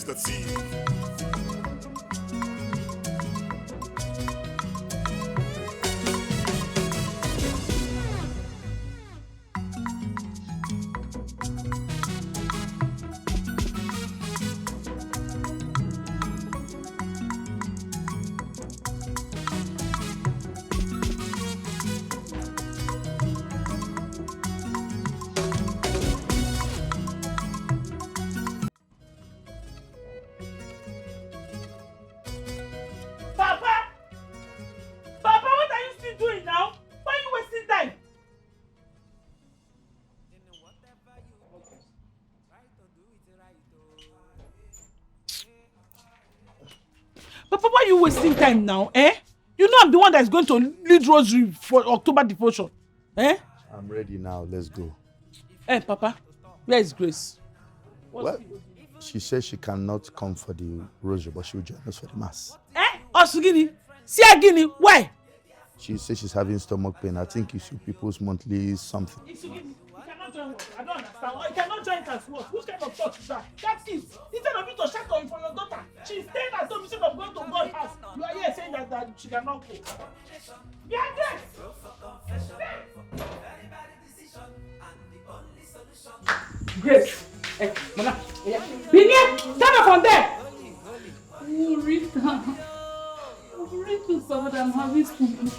the thief. Papa, why are you wasting time now, eh? You know I'm the one that's going to lead rosary for October devotion, eh? I'm ready now, let's go. Eh, Papa, where is Grace? Well, she says she cannot come for the rosary, but she will join us for the mass. Eh? Osugini? Siagini? Why? She says she's having stomach pain. I think you should people's monthly something. Isugini, you cannot join what? I don't understand. You cannot join as what? Which kind of thought is that? That's it. Instead of you to shout on for your daughter, she's staying at home instead of going to God's house. You are here saying that she cannot go. Yeah, yes! Grace! Hey, Mona! Billionaire! Stand up on there! Oh, Rita. Oh, Rita, so that I'm having stupid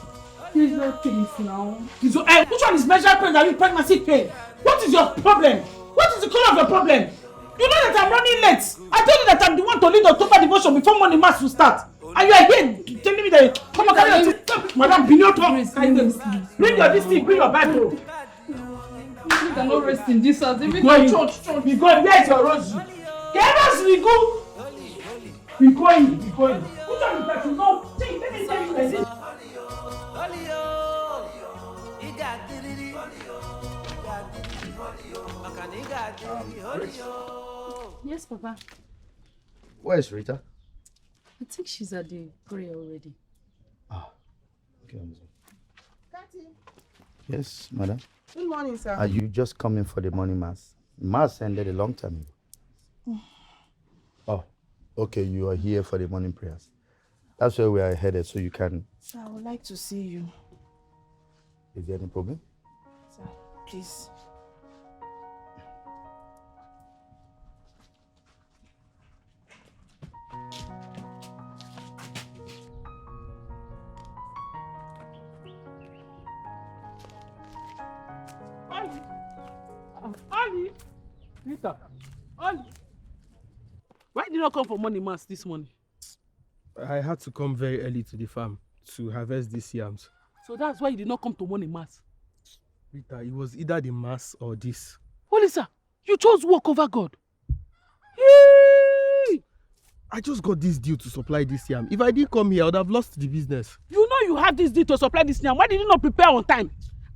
pleasure pains now. Which one is measure pain and pregnancy pain? What is your problem? What is the color of your problem? You know that I'm running late. I told you that I'm the one to lead October devotion before morning mass will start. And you are here telling me that come on, carry your Madam Billionaire, bring your this thing, bring your Bible. You cannot rest in this house. Even church. We going. Where's your rosary? Get us, we go. We going. Which one is that you know? Let me tell you like this. Yes, Papa. Where is Rita? I think she's at the prayer already. Ah, okay. Yes, madam. Good morning, sir. Are you just coming for the morning mass? Mass ended a long time ago. Oh, okay. You are here for the morning prayers. That's where we are headed, so you can. Sir, I would like to see you. Is there any problem? Sir, please. Ali! Rita! Ali! Why did you not come for morning mass this morning? I had to come very early to the farm to harvest these yams. So that's why you did not come to morning mass? Rita, it was either the mass or this. Holy sir, you chose work over God. Yay! I just got this deal to supply this yam. If I didn't come here, I would have lost the business. You know you had this deal to supply this yam. Why did you not prepare on time?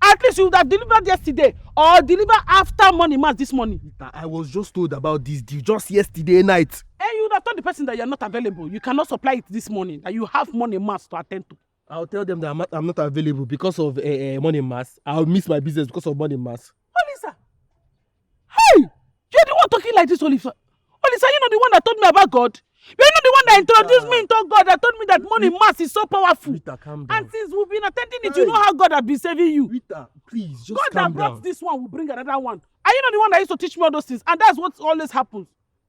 At least you would have delivered yesterday or deliver after morning mass this morning. Rita, I was just told about this deal just yesterday night. And you would have told the person that you are not available. You cannot supply it this morning. That you have morning mass to attend to. I'll tell them that I'm not available because of morning mass. I'll miss my business because of morning mass. Olisa! Hey! You're the one talking like this, Olisa. Olisa, you're not the one that told me about God. You're not the one that introduced me into God, that told me that morning mass is so powerful. Rita, calm down. And since we've been attending it, you know how God has been saving you. Rita, please, just God calm that brought down. this one will bring another one. Are you not the one that used to teach me all those things? And that's what always happens.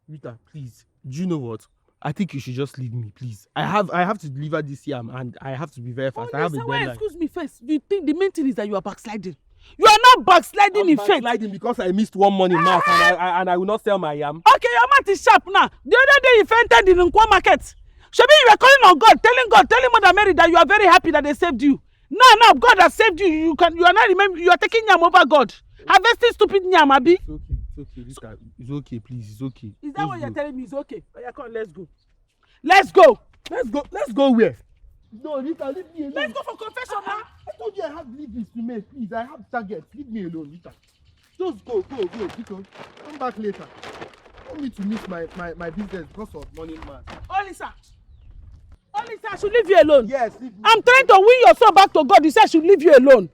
Rita, please, do you know what? I think you should just leave me, please. I have to deliver this yam and I have to be very fast. I have a deadline. Excuse me first. You think the main thing is that you are backsliding? You are not backsliding in faith. I'm backsliding because I missed one morning mass and I will not sell my yam. Okay, your mouth is sharp now. The other day you fainted in Nkwa market. Shebi, you were calling on God, telling Mother Mary that you are very happy that they saved you. Now, God has saved you. You are not remember. You are taking yam over God. Harvesting stupid yam, Abi. It's okay, Rita. It's okay, please. It's okay. Is that what you're telling me? It's okay. Yeah, come on, let's go. Let's go. Let's go where? No, Rita, leave me alone. Let's go for confession now. I told you I have deliveries to make. Please, I have targets. Leave me alone, Rita. Just go. Because come back later. I don't need to miss my business because of morning mass. Olisa, I should leave you alone. Yes, leave me. I'm trying to win your soul back to God. You said I should leave you alone.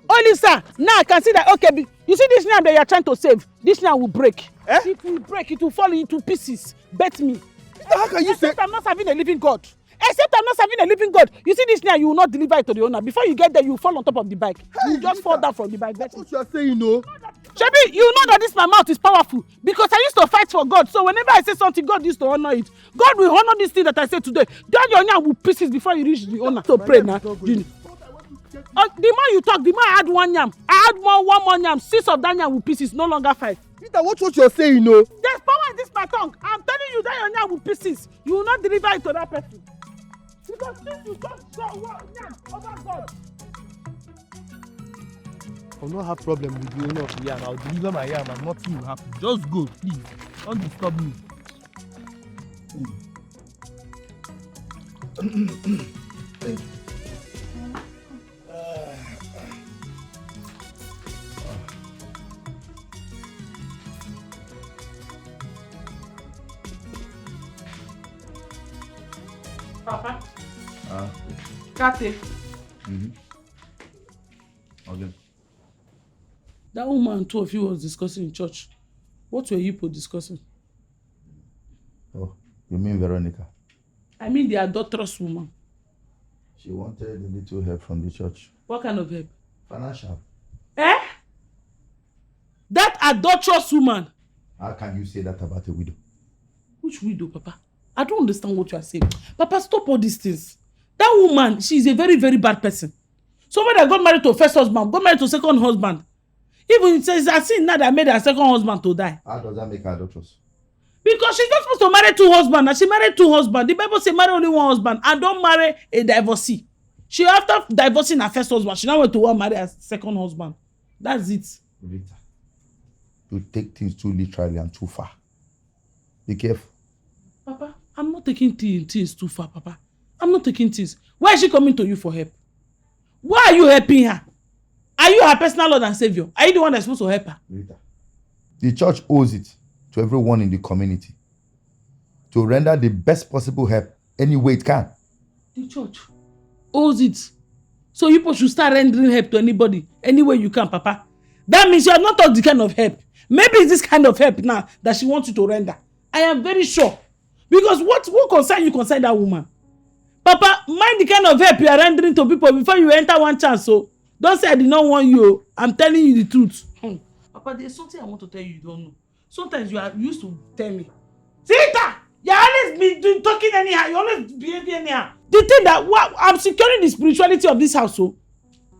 Olisa, now I can see that, okay, you see this yam that you are trying to save? This yam will break. Eh? It will break. It will fall into pieces. Bet me. How can you say? Except I'm not serving a living God. Except I'm not serving a living God. You see this now, you will not deliver it to the owner. Before you get there, you fall on top of the bike. Hey, You just fall down from the bike. That's what you are saying, no? Shebi, you know that this my mouth is powerful because I used to fight for God. So whenever I say something, God used to honor it. God will honor this thing that I say today. Then your yam will pieces before you reach the owner. So pray now. The more you talk, the more I add one yam. I add one more yam. 6 of that yam will pieces, no longer 5. Peter, watch what you're saying, no? There's power in this my tongue. I'm telling you that your yam will pieces. You will not deliver it to that person. Because since you just go yam over God. I'll not have problem with the owner of the yam. I'll deliver my yam and nothing will happen. Just go, please. Don't disturb me. Thank you. Papa. Kate. Okay. That woman and 2 of you was discussing in church. What were you people discussing? Oh, you mean Veronica? I mean the adulterous woman. She wanted a little help from the church. What kind of help? Financial. Eh? That adulterous woman. How can you say that about a widow? Which widow, Papa? I don't understand what you are saying. Papa, stop all these things. That woman, she is a very, very bad person. Somebody that got married to a first husband, got married to a second husband. Even it says, I see now that made her second husband to die. How does that make her adulterous? Because she's not supposed to marry 2 husbands, and she married 2 husbands. The Bible says marry only 1 husband and don't marry a divorcee. She after divorcing her first husband, she now went to marry her second husband. That's it. Rita, you take things too literally and too far. Be careful. Papa, I'm not taking things too far, Papa. I'm not taking things. Why is she coming to you for help? Why are you helping her? Are you her personal Lord and Savior? Are you the one that's supposed to help her? Rita, the church owes it to everyone in the community to render the best possible help any way it can. The church owes it. So you should start rendering help to anybody, any way you can, Papa. That means you have not thought the kind of help. Maybe it's this kind of help now that she wants you to render. I am very sure. Because what concern you concern that woman? Papa, mind the kind of help you are rendering to people before you enter one chance. So don't say I did not want you. I'm telling you the truth. Papa, there's something I want to tell you don't know. Sometimes you are used to tell me. Sita, you always be talking anyhow. You always behaving anyhow. The thing that I'm securing the spirituality of this household.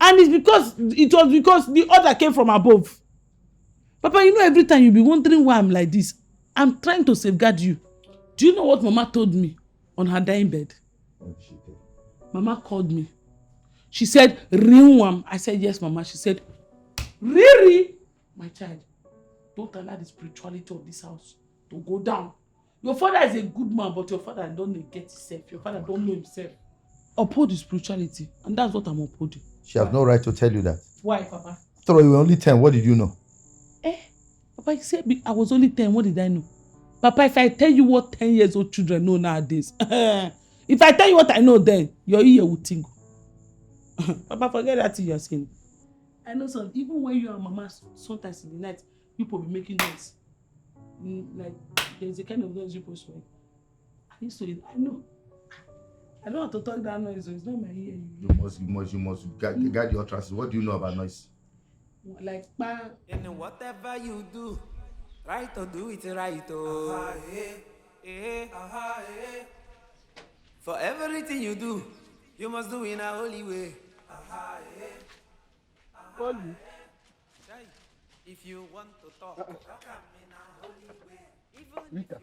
And it's because the order came from above. Papa, you know every time you be wondering why I'm like this. I'm trying to safeguard you. Do you know what Mama told me on her dying bed? What did she tell? Mama called me. She said, Rinwam. I said, yes, Mama. She said, Riri, my child, don't allow the spirituality of this house to go down. Your father is a good man, but your father don't get himself. Your father don't know himself. Uphold the spirituality, and that's what I'm upholding. She has no right to tell you that. Why, Papa? After all, you were only 10. What did you know? Papa, you said I was only 10. What did I know? Papa, if I tell you what 10-year-old children know nowadays, if I tell you what I know then, your ear will tingle. Papa, forget that thing you are saying. I know some, even when you and Mama, sometimes in the night, people be making noise. Like, there's a kind of noise people swear. I know. I don't want to talk that noise, so it's not my ear. You must guard your utterances. What do you know about noise? Like, pa. And whatever you do, right or do it right. Oh. For everything you do, you must do in a holy way. Holy. If you want to talk, come in a holy way. Rita.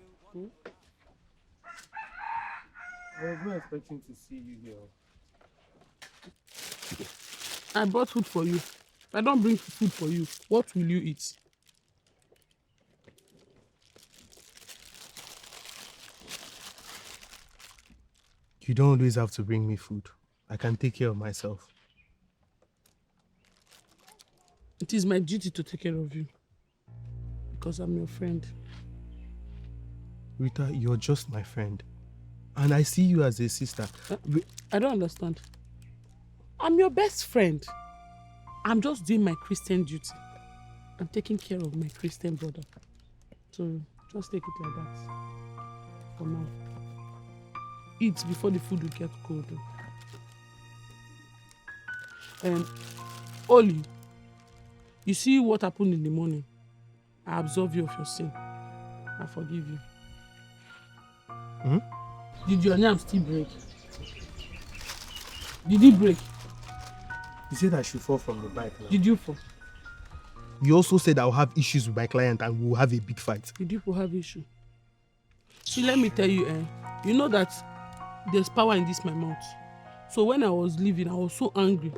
I was not expecting to see you here. I brought food for you. If I don't bring food for you, what will you eat? You don't always have to bring me food. I can take care of myself. It is my duty to take care of you. Because I'm your friend. Rita, you're just my friend. And I see you as a sister. I don't understand. I'm your best friend. I'm just doing my Christian duty. I'm taking care of my Christian brother. So just take it like that. For now. eat before the food will get cold. And Oli, you see what happened in the morning? I absolve you of your sin. I forgive you. Hmm? Did your name still break? Did it break? You said I should fall from the bike now. Did you fall? You also said I'll have issues with my client and we'll have a big fight. Did you have issue? See, let me tell you, you know that there's power in this my mouth. So when I was leaving, I was so angry.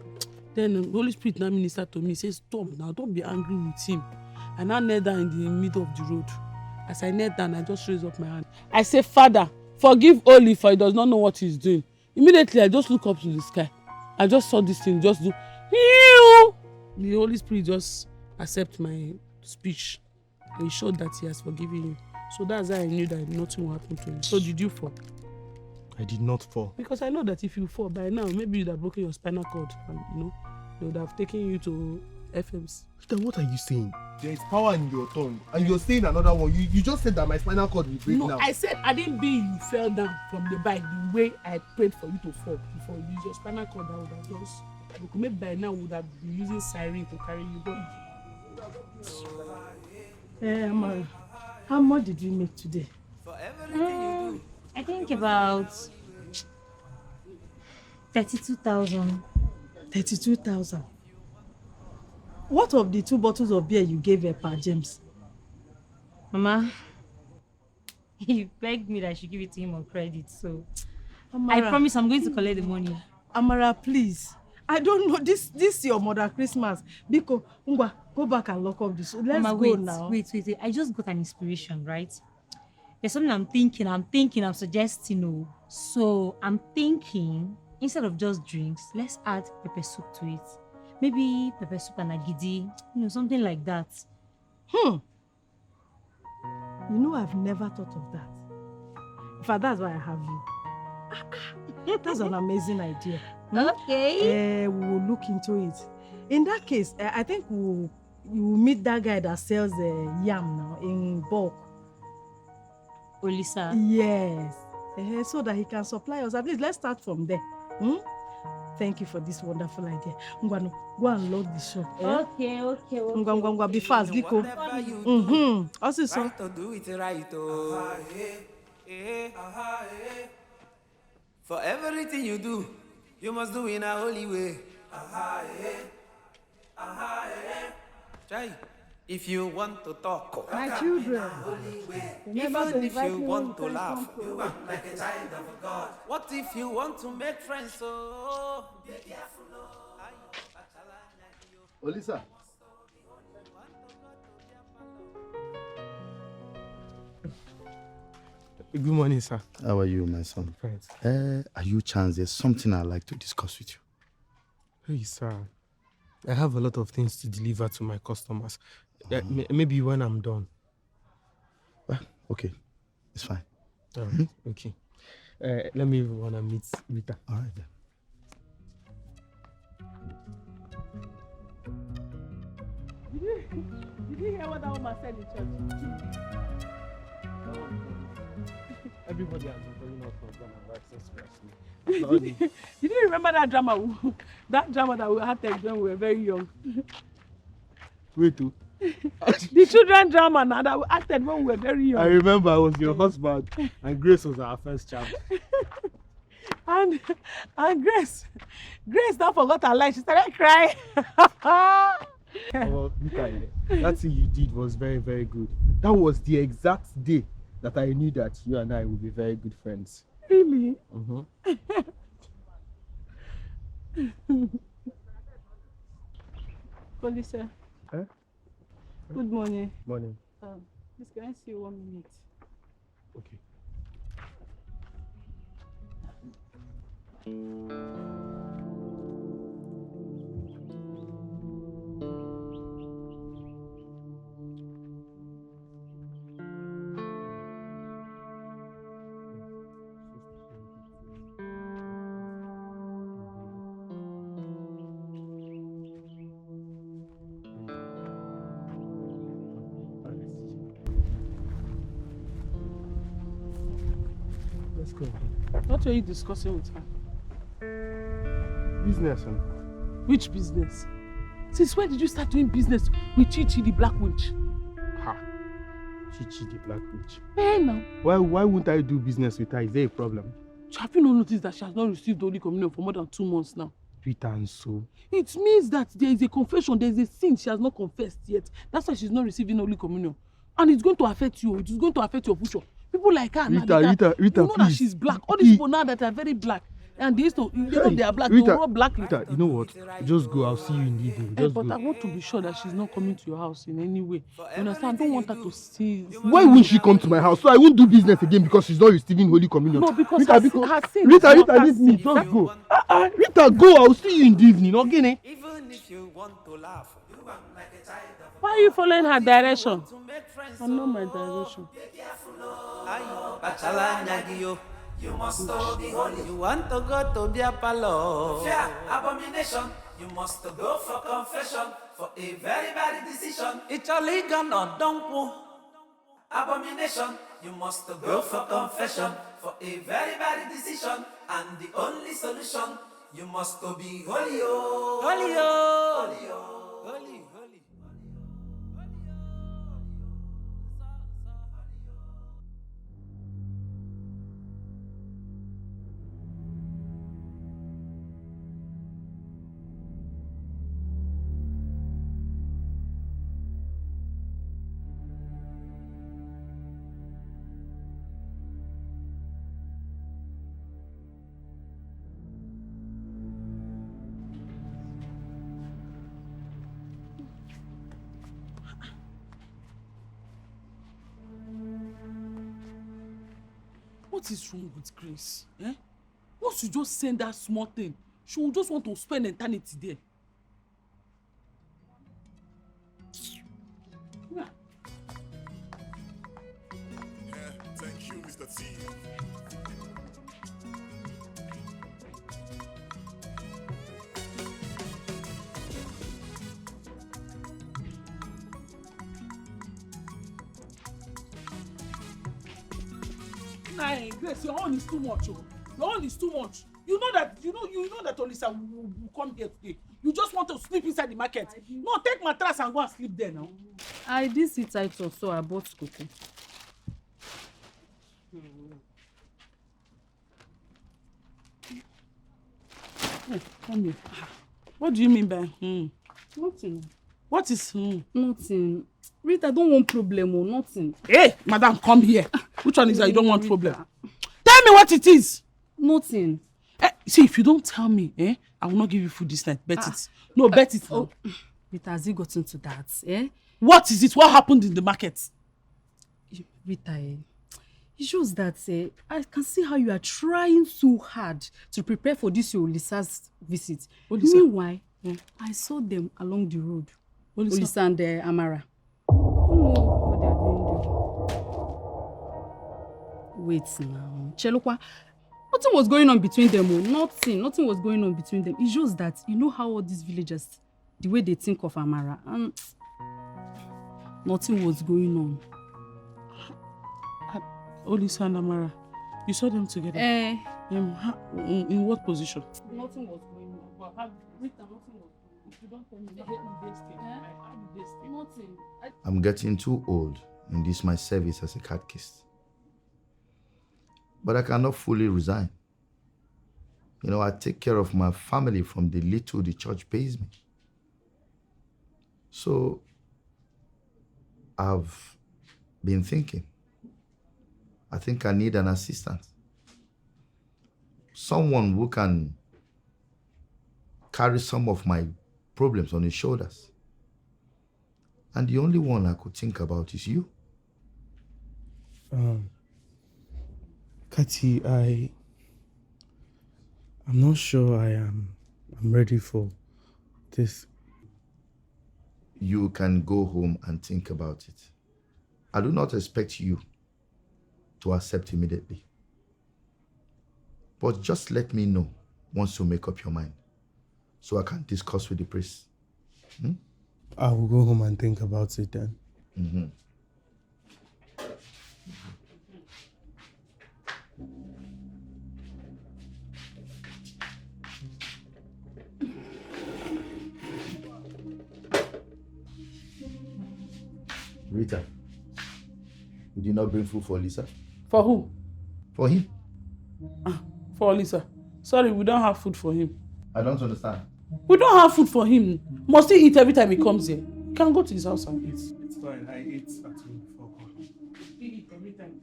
Then the Holy Spirit now ministered to me, says, stop now, don't be angry with him. And I knelt down in the middle of the road. As I knelt down, I just raised up my hand. I say, Father, forgive Oli, for he does not know what he's doing. Immediately, I just look up to the sky. I just saw this thing just do. The Holy Spirit just accept my speech. He showed that he has forgiven you. So that's how I knew that nothing will happen to you. So did you fall? I did not fall. Because I know that if you fall by now, maybe you'd have broken your spinal cord and they would have taken you to FMs. Then what are you saying? There is power in your tongue and you're saying another one. You just said that my spinal cord will break now. No, I said I didn't be you fell down from the bike the way I prayed for you to fall. Before you use your spinal cord, that would have just... Maybe by now would have been using siren to carry you. But... Amara, how much did you make today? I think about 32,000. 32,000. What of the 2 bottles of beer you gave Pa James? Mama, he begged me that I should give it to him on credit, so Amara, I promise I'm going to collect the money. Amara, please. I don't know. This is your mother Christmas. Biko, Ngwa, go back and lock up this. Let's Mama, go now. Wait. I just got an inspiration, right? There's something I'm thinking, I'm suggesting. So I'm thinking, instead of just drinks, let's add pepper soup to it. Maybe pepper soup and agidi, something like that. I've never thought of that. In fact, that's why I have you. That's an amazing idea. Okay. We will look into it. In that case, I think you will meet that guy that sells yam now in bulk. Olisa. Yes. So that he can supply us. At least let's start from there. Thank you for this wonderful idea. Ngwano, go and load the shop. Okay. Ngwa, be fast, Biko. Also, so. To do it right, For everything you do, you must do in a holy way. Try. If you want to talk, My children. even if you want to laugh, you act like a child of God. What if you want to make friends? So be careful. Olisa. Good morning, sir. How are you, my son? Friends. Are you chance? There's something I'd like to discuss with you. Hey, sir. I have a lot of things to deliver to my customers. Maybe when I'm done. Well, okay. It's fine. All right. Okay. Let me wanna meet Rita. All right, then. Did you hear what that woman said in church? Everybody has been telling us from Ghana access. Did you remember that drama? That drama that we had when we were very young. Wait, too. The children drama now that we acted when we were very young. I remember I was your husband and Grace was our first child. and Grace now forgot her life. She started crying. Oh, that thing you did was very, very good. That was the exact day that I knew that you and I would be very good friends. Really? Police, sir. Huh? Good morning. Morning. Please, can I see you 1 minute? Okay. Let's go. What were you discussing with her? Business, huh? Which business? Since when did you start doing business with Chichi the Black Witch? Ha. Chichi the Black Witch. Eh, now. Why won't I do business with her? Is there a problem? Have you not noticed that she has not received Holy Communion for more than 2 months now? Rita and so. It means that there is a confession, there is a sin she has not confessed yet. That's why she's not receiving Holy Communion. And it's going to affect you. It is going to affect your future. People like her Rita, now, Rita, you know please. that she's black. All these people now that are very black, and they used to, they are black, Rita, they rob black. Rita, you know what? Just go. I'll see you in the evening. Just But go. I want to be sure that she's not coming to your house in any way. You understand? I don't want her to see. Why won't she come to my house? So I won't do business again because she's not receiving Holy Communion. No, because Rita, her sin is Rita, not her leave me. sin. Just go. Rita, go. I'll see you in the evening. Okay, ne? Even if you want to laugh, you act like a child of Why are you following her direction? to make friends. I know my direction. Ayo, bachala nyagio. You must be holy. You want to go to beer parlor. Fear, abomination. You must go for confession for a very bad decision. It's a legal or don't. Abomination. You must go for confession for a very bad decision. And the only solution, you must be holy. Holy, holy, holy, holy. What is wrong with Grace? Eh? Once you just send that small thing, she will just want to spend eternity there. Yeah. Thank you, Mr. T. Nah, Grace, your own is too much. Oh. Your own is too much. You know that Olisa will come here today. You just want to sleep inside the market. No, take mattress and go and sleep there now. I did sit tight so I bought cocoa. Hey, come here. What do you mean by Nothing. What is Nothing. Rita, don't want problem or nothing. Hey, madam, come here. Which one is that you don't want problem? Tell me what it is. Nothing. See, if you don't tell me, I will not give you food this night. Bet it. No, bet it. Oh, Rita, has he gotten to that? What is it? What happened in the market? Rita, it shows that I can see how you are trying so hard to prepare for this your Olisa's visit. Olisa? Meanwhile, I saw them along the road. Olisa and Amara. I don't know what they are doing there. Wait now. Chelukwa, nothing was going on between them. Nothing was going on between them. It's just that you know how all these villagers, the way they think of Amara, and nothing was going on. Olisa and Amara, you saw them together? In what position? Nothing was going on. But Rita, nothing was going on. If you don't tell me, how did they stay? Nothing. I'm getting too old in this my service as a catechist. But I cannot fully resign. You know, I take care of my family from the little the church pays me. So I've been thinking. I think I need an assistant. Someone who can carry some of my problems on his shoulders. And the only one I could think about is you. Kati, I'm not sure I'm ready for this. You can go home and think about it. I do not expect you to accept immediately. But just let me know once you make up your mind so I can discuss with the priest. I will go home and think about it then. Mm-hmm. Rita, you did not bring food for Lisa? For who? For him? For Lisa. Sorry, we don't have food for him. I don't understand. We don't have food for him. Must he eat every time he comes here? He can go to his house and eat. It's fine. I ate at home before God. He eat every time.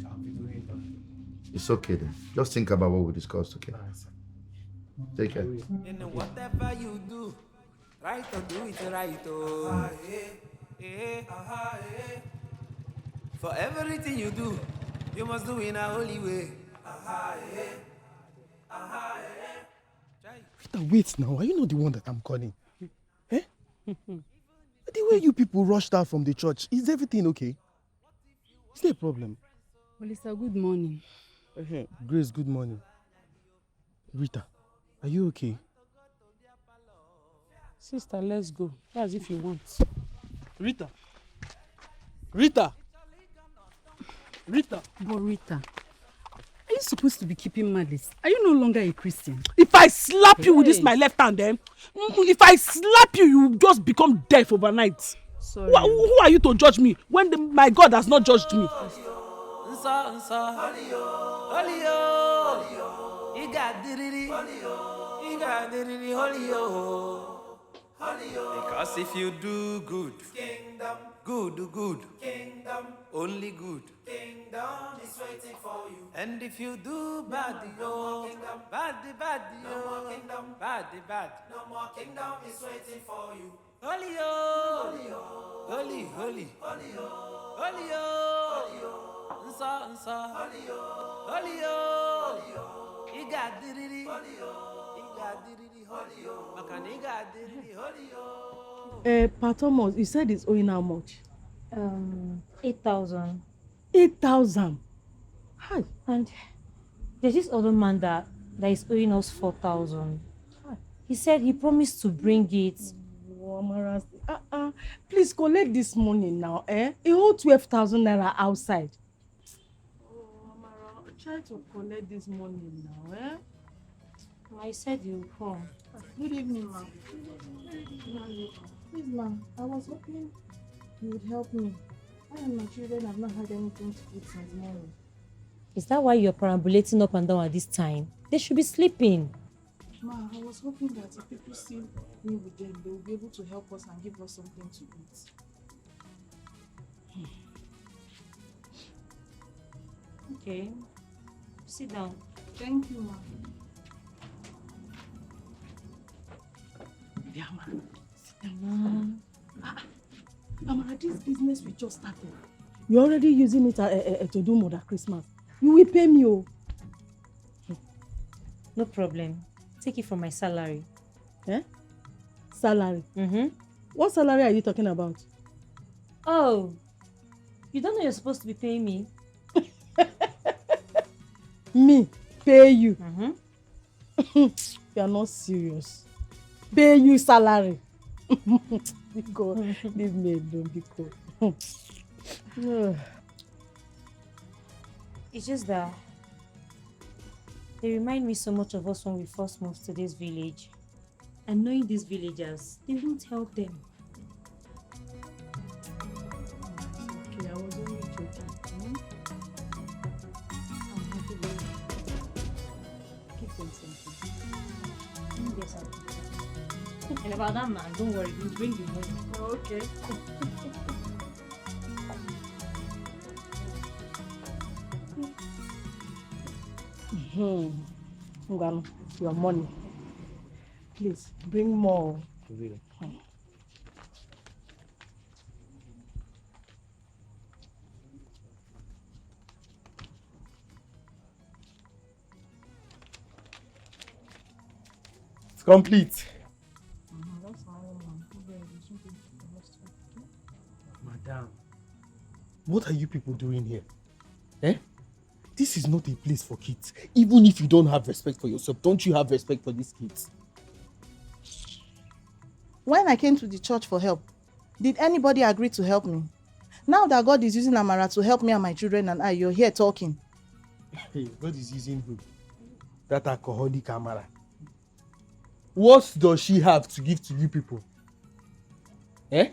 I'll be doing that. It's okay then. Just think about what we discussed, okay? Take care. In whatever you do, right or do it right. Oh. For everything you do, you must do in a holy way. Peter, wait now. Are you not the one that I'm calling? Eh? The way you people rushed out from the church, is everything okay? Is there a problem? Melissa, good morning. Grace, good morning. Rita, are you okay? Sister, let's go. That's if you want. Rita? Rita? Rita? But Rita, are you supposed to be keeping malice? Are you no longer a Christian? If I slap you with this my left hand, if I slap you, you just become deaf overnight. Sorry. Who are you to judge me when my God has not judged me? Because if you do good, good, only good, is waiting for you. And if you do bad, bad, no more kingdom is waiting for you. Holy, holy, holy, Pa Thomas, you said it's owing how much? 8,000. 8,000. Hi. And there's this other man that is owing us 4,000. He said he promised to bring it. Please collect this money now, eh? He owed 12,000 naira outside. Amara, try to collect this money now, eh? I said you'll come. Good evening, ma'am. Please, ma'am, I was hoping you would help me. I and my children have not had anything to eat since morning. Is that why you're perambulating up and down at this time? They should be sleeping. Ma, I was hoping that if people see me with them, they will be able to help us and give us something to eat. Okay. Sit down. Thank you, ma. Yeah, ma. Sit down. Amara, this business we just started. You're already using it to do Mother Christmas. You will pay me, oh. No problem. Take it from my salary. Eh? Salary? Mm-hmm. What salary are you talking about? Oh, you don't know you're supposed to be paying me? Me? Pay you? Mm-hmm. You are not serious. Pay you salary. Because leave me alone, because it's just that they remind me so much of us when we first moved to this village. And knowing these villagers, they won't help them. okay, I was only joking. I'm happy with you. Give them something. Yes, I'll do. And about that man, don't worry, we'll bring the money. Okay. Ngano, your money. Please, bring more. It's complete. Madam, what are you people doing here? Eh? This is not a place for kids. Even if you don't have respect for yourself, don't you have respect for these kids? When I came to the church for help, did anybody agree to help me? Now that God is using Amara to help me and my children and I, you're here talking. Hey, God is using who? That alcoholic Amara. What does she have to give to you people? Eh?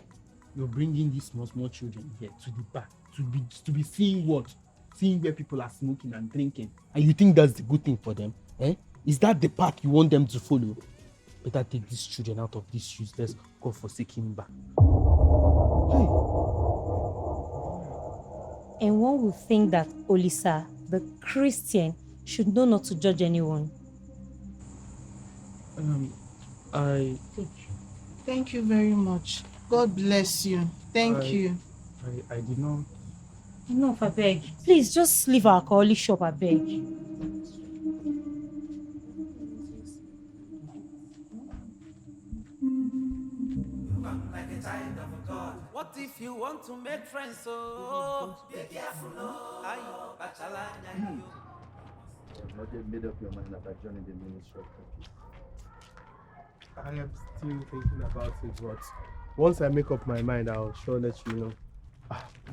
You're bringing these small children here to the bar to be seeing what? Seeing where people are smoking and drinking. And you think that's the good thing for them? Eh? Is that the path you want them to follow? Better take these children out of this useless God-forsaken bar. Hey. And one would think that Olisa, the Christian, should know not to judge anyone. Thank you very much. God bless you. Thank you. I did not. No, I beg. Please just leave our alcoholic shop, I beg. What if you want to make friends? So be careful, oh. Aye, bachala nyanyo. You have not yet made up your mind about joining the ministry. I am still thinking about it, but once I make up my mind, I'll sure let you know.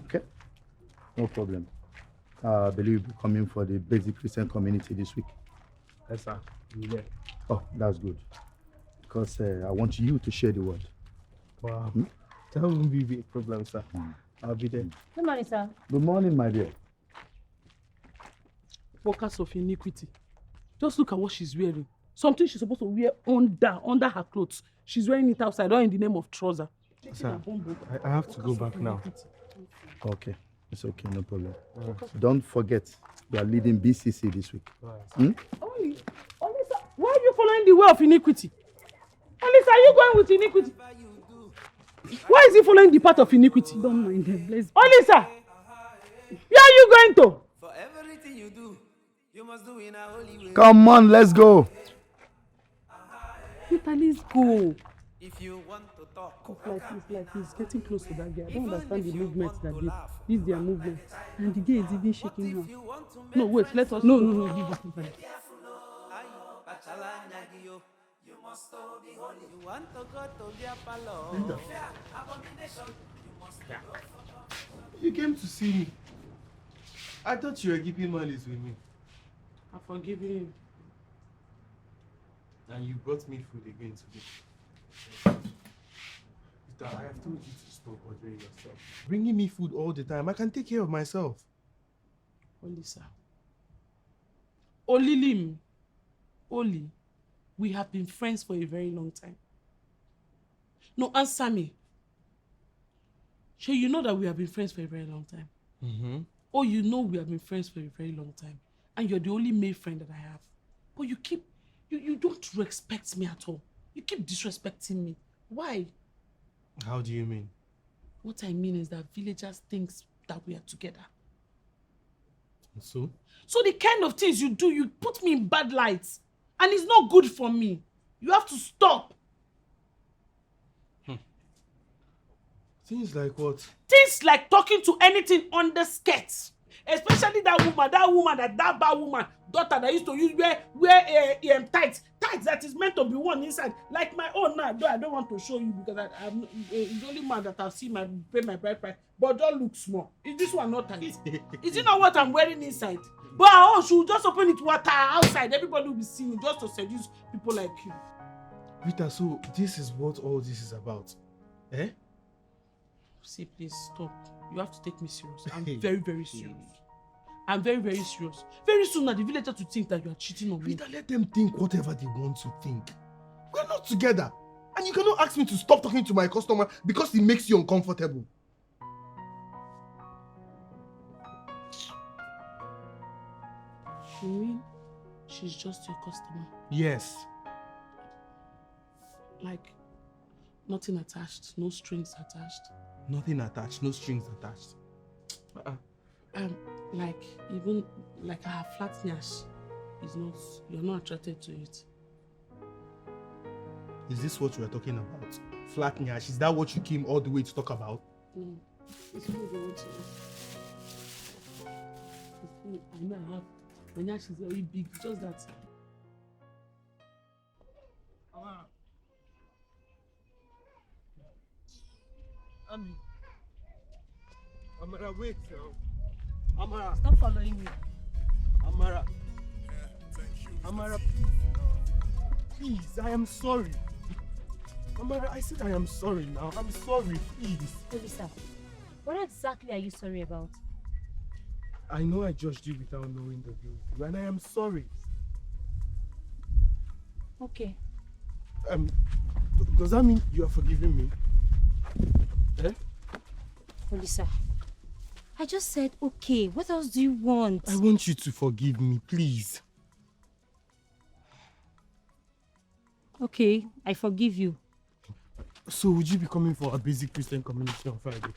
Okay, no problem. I believe you'll be coming for the basic Christian community this week. Yes, sir. Yeah. Oh, that's good. Because I want you to share the word. Wow. That won't be a problem, sir. I'll be there. Good morning, sir. Good morning, my dear. Workers of iniquity. Just look at what she's wearing. Something she's supposed to wear under her clothes. She's wearing it outside, all in the name of trouser. Sir, I have to go back now. Okay, it's okay, no problem. Don't forget, you are leading BCC this week. Olisa, why are you following the way of iniquity? Olisa, are you going with iniquity? Why is he following the path of iniquity? Don't mind him, bless. Olisa, where are you going to? For everything you do, you must do in a holy way. Come on, let's go. Peter, let's go. If you want to talk, Like he's getting close to that guy. I don't understand the movement that this their movement. And the guy is even shaking her. No, wait, let us. No, leave it. bachala nyanyo. You must be holy. You want to go to their palo. Abomination. You must go. You came to see me. I thought you were keeping malice with me. I'm forgiving him. And you brought me food again today. Peter, I have told you to stop bothering yourself. Bringing me food all the time. I can take care of myself. Olisa. Olilim. Oli. We have been friends for a very long time. No, answer me. Sure, you know that we have been friends for a very long time. Mm-hmm. Oh, you know we have been friends for a very long time. And you're the only male friend that I have. But you don't respect me at all. You keep disrespecting me. Why? How do you mean? What I mean is that villagers think that we are together. So? So the kind of things you do, you put me in bad lights. And it's not good for me. You have to stop. Things like what? Things like talking to anything under skirts. Especially that bad woman, daughter that used to wear tights that is meant to be worn inside. Like my own now, though I don't want to show you because I'm the only man that I've seen pay my bride price. But don't look small. Is this one not tight? Is it not what I'm wearing inside? But she will just open it water outside. Everybody will be seeing you just to seduce people like you. Rita, so this is what all this is about? Eh? See, please stop. You have to take me serious. I'm very, very serious. I'm very, very serious. Very soon now, the villagers will think that you are cheating on me. Rita, let them think whatever they want to think. We're not together. And you cannot ask me to stop talking to my customer because it makes you uncomfortable. You mean she's just your customer? Yes. Like, nothing attached, no strings attached? Nothing attached, no strings attached. Like, even like her flat nyash is not, you're not attracted to it. Is this what you were talking about? Flat nyash, is that what you came all the way to talk about? No, it's not the want to. I know I have, my nyash is very big, just that. Amara, wait now. Amara. Stop following me. Amara. Amara, please, I am sorry. Amara, I said I am sorry now. I'm sorry, please. Olisa, what exactly are you sorry about? I know I judged you without knowing the real you, and I am sorry. Okay. Does that mean you are forgiving me? Eh? Olisa, I just said okay. What else do you want? I want you to forgive me, please. Okay, I forgive you. So would you be coming for a basic Christian community on Friday?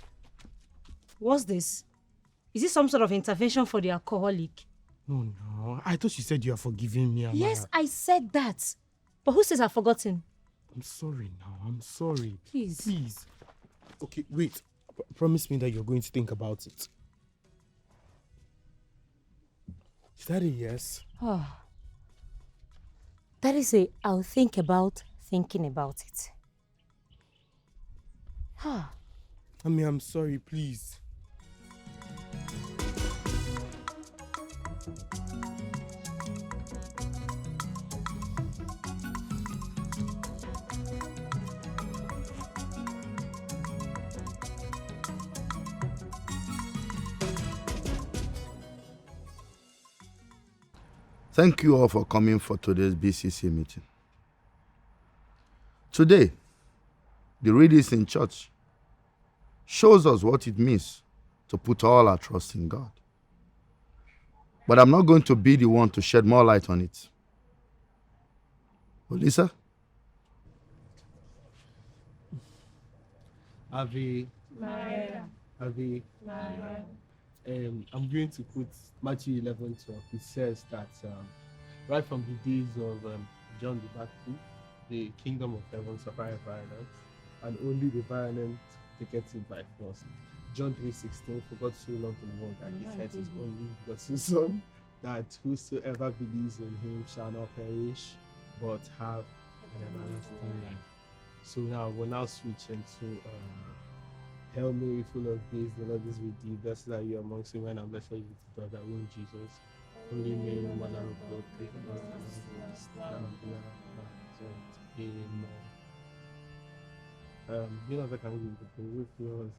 What's this? Is this some sort of intervention for the alcoholic? No. I thought you said you are forgiving me, Amara. Yes, I said that. But who says I've forgotten? I'm sorry now. I'm sorry. Please. Please. Okay, wait. Promise me that you're going to think about it. Is that a yes? Oh. That is a I'll think about thinking about it. I mean, I'm sorry, please. Thank you all for coming for today's BCC meeting. Today, the readings in church shows us what it means to put all our trust in God. But I'm not going to be the one to shed more light on it. Olisa? Avi. I'm going to put Matthew 11:12. It says that right from the days of John the Baptist, the kingdom of heaven suffered violence, and only the violent take it by force. John 3:16, for God so loved the world that he sent his only begotten Son, that whosoever believes in him shall not perish, but have an everlasting life. So now we'll now switch into Hail Mary, full of grace, the Lord is with thee. Blessed are you amongst women, and blessed is the fruit of thy womb, Jesus. Holy Mary, Mother of God, pray for us sinners, now and at the hour of our death. Amen. You know that can be with yours.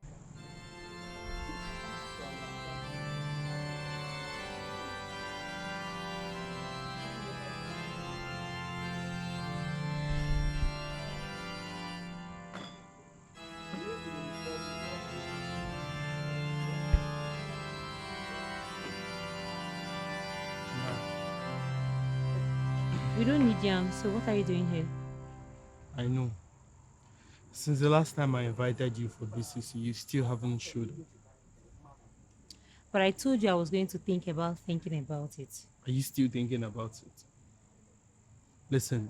We don't need yam, so what are you doing here? I know. Since the last time I invited you for BCC, you still haven't showed up. But I told you I was going to thinking about it. Are you still thinking about it? Listen,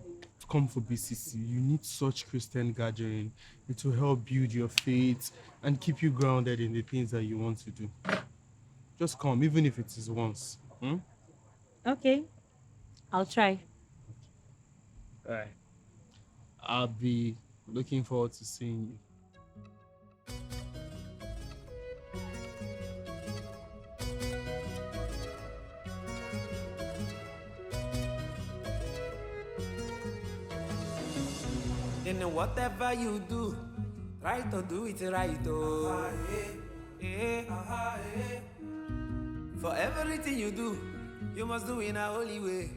come for BCC. You need such Christian gathering. It will help build your faith and keep you grounded in the things that you want to do. Just come, even if it is once. Okay, I'll try. All right. I'll be looking forward to seeing you. In whatever you do, try to do it right, oh. For everything you do, you must do in a holy way.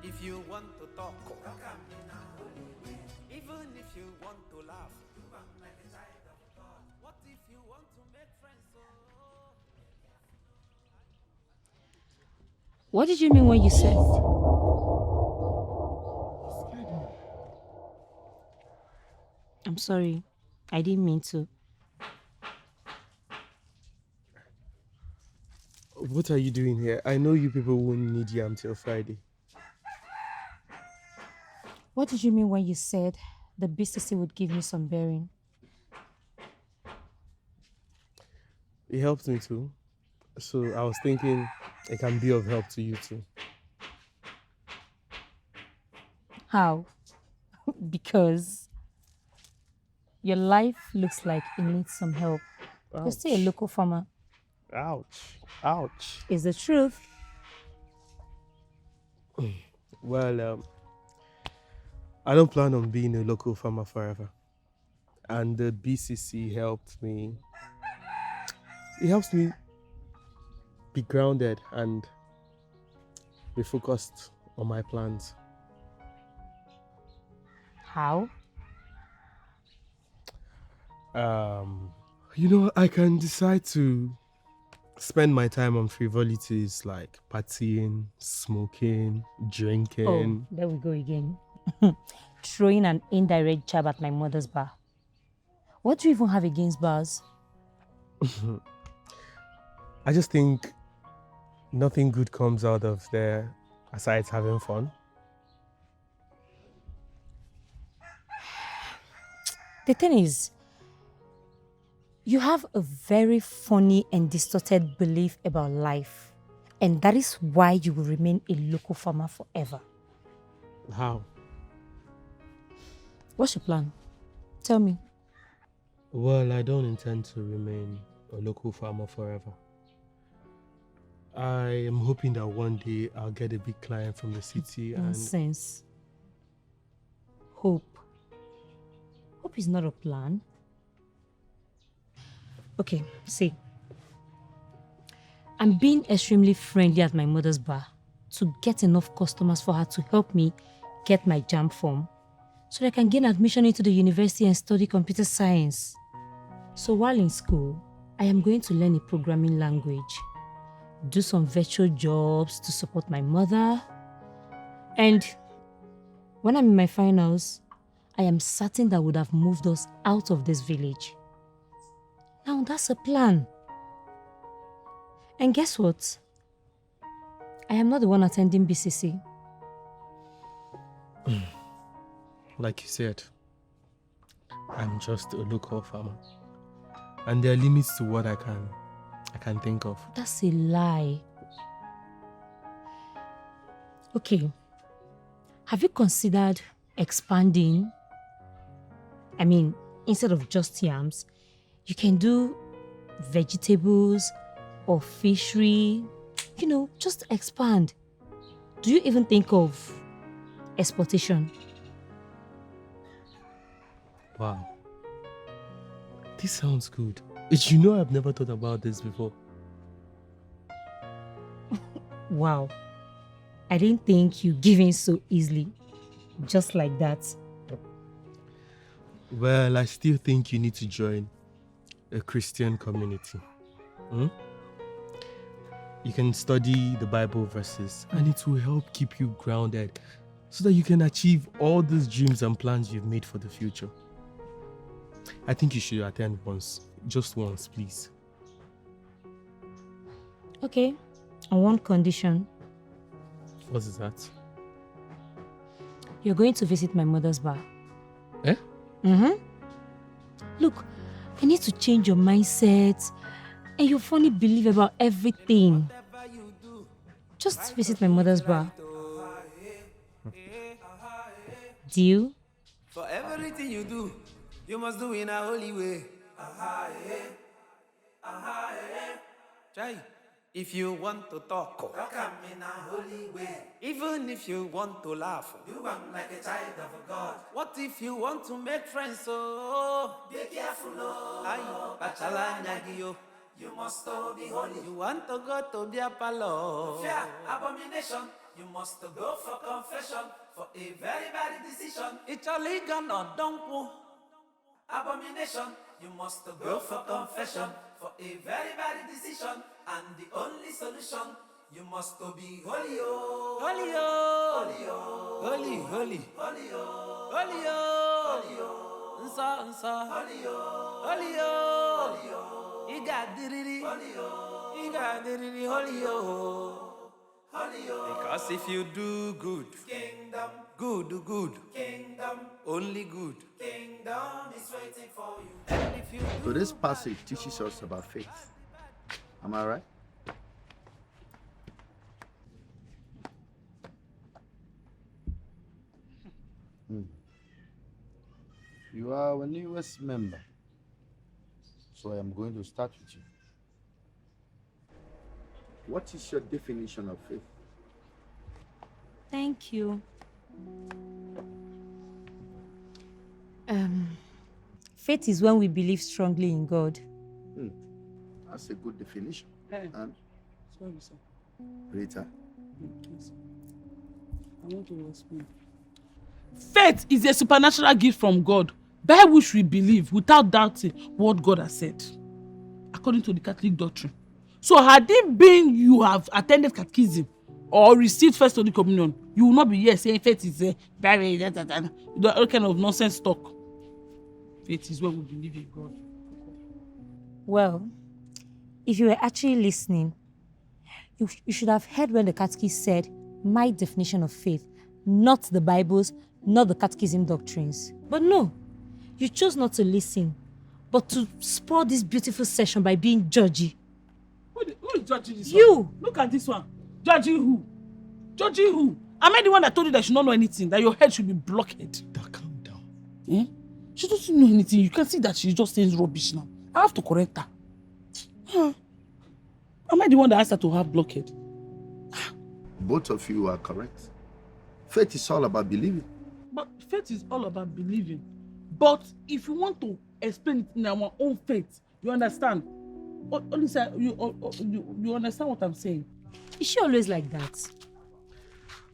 If you want to talk, even if you want to laugh, like a child of God. What if you want to make friends? What did you mean when you said? I'm sorry. I didn't mean to. What are you doing here? I know you people won't need you until Friday. What did you mean when you said the BCC would give me some bearing? It helped me too. So I was thinking it can be of help to you too. How? Because your life looks like it needs some help. Ouch. You're still a local farmer. Ouch. Ouch. It's the truth. Well, I don't plan on being a local farmer forever. And the BCC helped me. It helps me be grounded and be focused on my plans. How? I can decide to spend my time on frivolities like partying, smoking, drinking. Oh, there we go again. Throwing an indirect jab at my mother's bar. What do you even have against bars? I just think nothing good comes out of there aside having fun. The thing is, you have a very funny and distorted belief about life. And that is why you will remain a local farmer forever. How? What's your plan? Tell me. Well, I don't intend to remain a local farmer forever. I am hoping that one day I'll get a big client from the city and... Nonsense. Hope. Hope is not a plan. Okay, see. I'm being extremely friendly at my mother's bar to get enough customers for her to help me get my JAM form so that I can gain admission into the university and study computer science. So while in school, I am going to learn a programming language, do some virtual jobs to support my mother, and when I'm in my finals, I am certain that would have moved us out of this village. Now that's a plan. And guess what? I am not the one attending BCC. Like you said, I'm just a local farmer. And there are limits to what I can think of. That's a lie. Okay. Have you considered expanding? I mean, instead of just yams, you can do vegetables or fishery. Just expand. Do you even think of exportation? Wow. This sounds good. I've never thought about this before. Wow. I didn't think you give in so easily. Just like that. Well, I still think you need to join a Christian community. You can study the Bible verses and it will help keep you grounded so that you can achieve all these dreams and plans you've made for the future. I think you should attend once. Just once, please. Okay. On one condition. What is that? You're going to visit my mother's bar. Eh? Look, I need to change your mindset and your funny belief about everything. Just visit my mother's bar. Deal? For everything you do, you must do in a holy way. Try. If you want to talk, talk in a holy way. Even if you want to laugh, do am like a child of God. What if you want to make friends? Oh, be careful, oh. Aye, bachala nyagio. You must be holy. You want to go to be a palo. Fear, abomination. You must go for confession for a very bad decision. It's a legal or don't. Abomination. You must go for confession for a very bad decision. And the only solution, you must be holy, oh. Holy, oh. Holy, oh. Holy, holy. Holy, oh. Holy, oh. Holy, oh. Nsa, nsa. Holy, oh. Holy, oh. Holy, oh. Igadiriri. Holy, oh. Igadiriri. Holy, oh. Holy, oh. Because if you do good, kingdom. Good. Kingdom. Only good. Kingdom is waiting for you. And if you So this passage teaches us about faith. Am I right? You are our newest member, so I am going to start with you. What is your definition of faith? Thank you. Faith is when we believe strongly in God. That's a good definition. And Sorry, sir. Rita, I want to explain. Faith is a supernatural gift from God by which we believe without doubting what God has said, according to the Catholic doctrine. So had it been you have attended catechism or received First Holy Communion, you will not be here saying faith is a very that kind of nonsense talk. Faith is when we believe in God. Well, if you were actually listening, you should have heard when the catechist said, my definition of faith, not the Bible's, not the catechism doctrines. But no, you chose not to listen, but to spoil this beautiful session by being judgy. Who is judging this You! one? Look at this one. Judging who? Judging who? Am I the one that told you that you should not know anything? That your head should be blockhead? Calm down. Eh? She doesn't know anything. You can see that she's just saying rubbish now. I have to correct her. Huh? Am I the one that asked her to have blockhead? both of you are correct. Faith is all about believing. But faith is all about believing. But if you want to explain it in our own faith, you understand? Lisa, you understand what I'm saying? Is she always like that?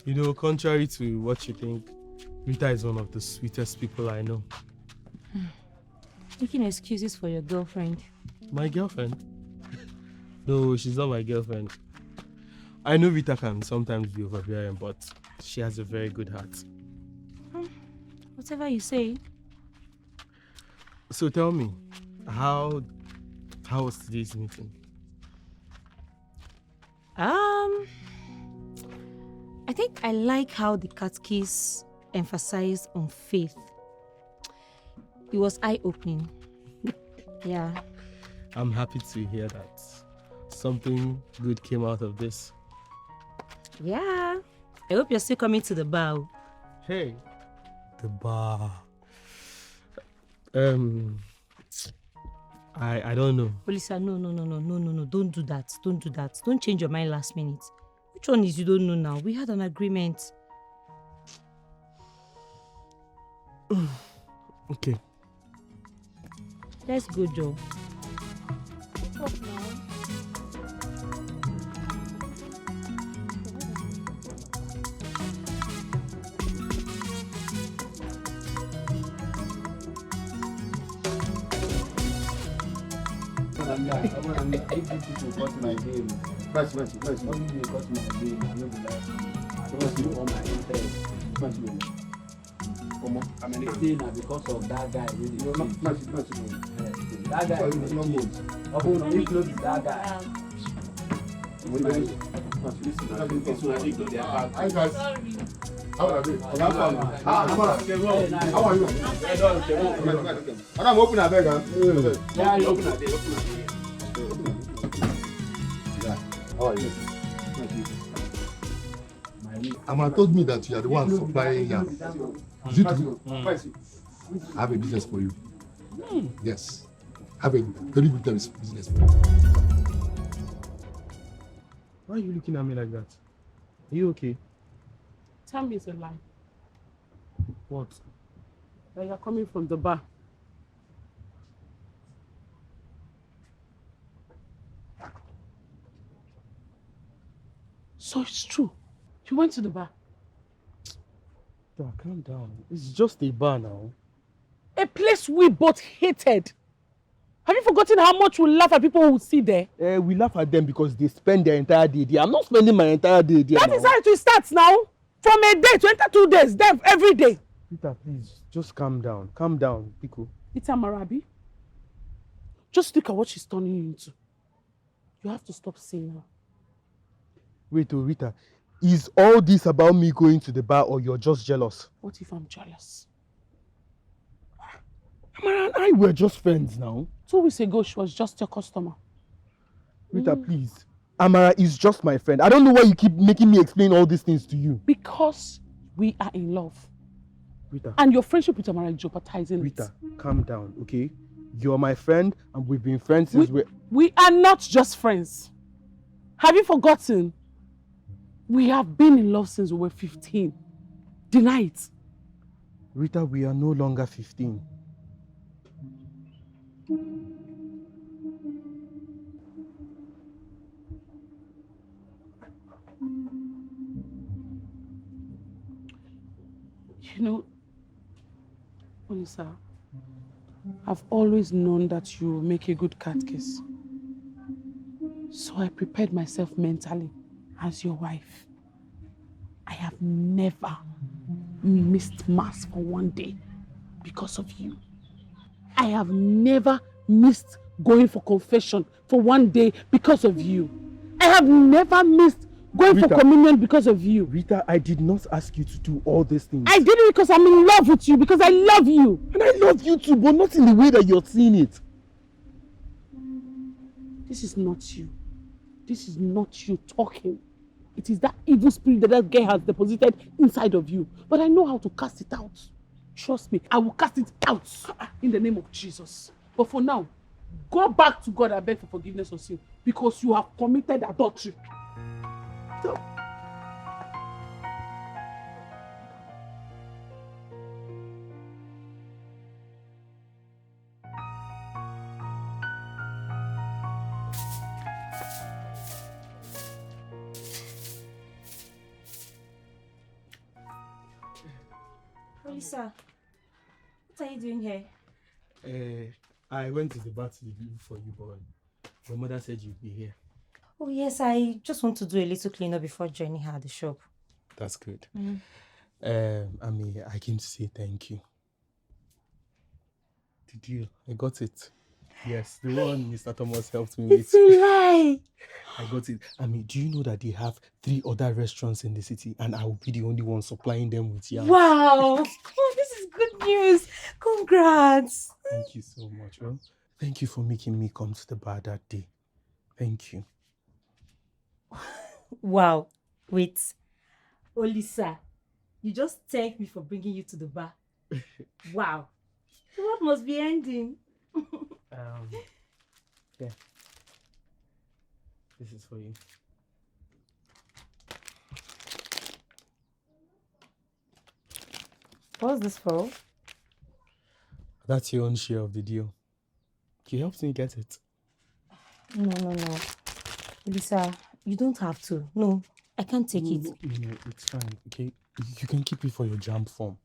You know, contrary to what you think, Rita is one of the sweetest people I know. Making excuses for your girlfriend. My girlfriend? No, she's not my girlfriend. I know Rita can sometimes be overbearing, but she has a very good heart. Whatever you say. So tell me, how was today's meeting? I think I like how the catechist emphasized on faith. It was eye-opening. Yeah. I'm happy to hear that. Something good came out of this. Yeah. I hope you're still coming to the bar. Hey. The bar. I don't know. Olisa, no. Don't do that. Don't do that. Don't change your mind last minute. Which one is you don't know now? We had an agreement. Okay. Let's go, Joe. Talk now. I mean, it's saying that because of that guy, really. That guy is that guy. Hi guys. How are you? How are you? I'm open a bag. Yeah, you open a day. How are you? Ama told me that you are the one supplying yam. Is it true? I have a business for you. Yes. I have a very good business for you. Why are you looking at me like that? Are you okay? Tell me it's a lie. What? That you're coming from the bar. So it's true. You went to the bar. Dad, calm down. It's just a bar now. A place we both hated. Have you forgotten how much we laugh at people who see there? We laugh at them because they spend their entire day there. I'm not spending my entire day there. That is how it starts now. From a day to enter 2 days, then every day. Peter, please, just calm down. Calm down, Pico. It's Amarabi. Just look at what she's turning you into. You have to stop saying her. Wait, Rita, is all this about me going to the bar or you're just jealous? What if I'm jealous? Amara and I were just friends now. 2 weeks ago, she was just your customer. Rita, please. Amara is just my friend. I don't know why you keep making me explain all these things to you. Because we are in love. Rita. And your friendship with Amara is jeopardizing Rita, calm down, okay? You're my friend and we've been friends since we are not just friends. Have you forgotten? We have been in love since we were 15. Deny it. Rita, we are no longer 15. You know, Olisa, I've always known that you make a good catechist. So I prepared myself mentally as your wife. I have never missed mass for one day because of you. I have never missed going for confession for one day because of you. I have never missed going for communion because of you. Rita, I did not ask you to do all these things. I did it because I'm in love with you, because I love you. And I love you too, but not in the way that you're seeing it. This is not you. This is not you talking. It is that evil spirit that that girl has deposited inside of you. But I know how to cast it out. Trust me, I will cast it out in the name of Jesus. But for now, go back to God and beg for forgiveness of sin, because you have committed adultery. So, Lisa, what are you doing here? I went to the bar to leave for you, but your mother said you'd be here. Oh yes, I just want to do a little cleanup before joining her at the shop. That's good. I came to say thank you. The deal, I got it. Yes, the one Mr. Thomas helped me with. It's a lie. I got it. Do you know that they have 3 other restaurants in the city and I will be the only one supplying them with yams? Wow. Oh, this is good news. Congrats. Thank you so much. Well, thank you for making me come to the bar that day. Thank you. Wow. Wait. Olisa, you just thanked me for bringing you to the bar. Wow. What must be ending? Yeah. This is for you. What's this for? That's your own share of the deal. You helped me get it. No. Lisa, you don't have to. No, I can't take it. No, it's fine, okay? You can keep it for your jam form.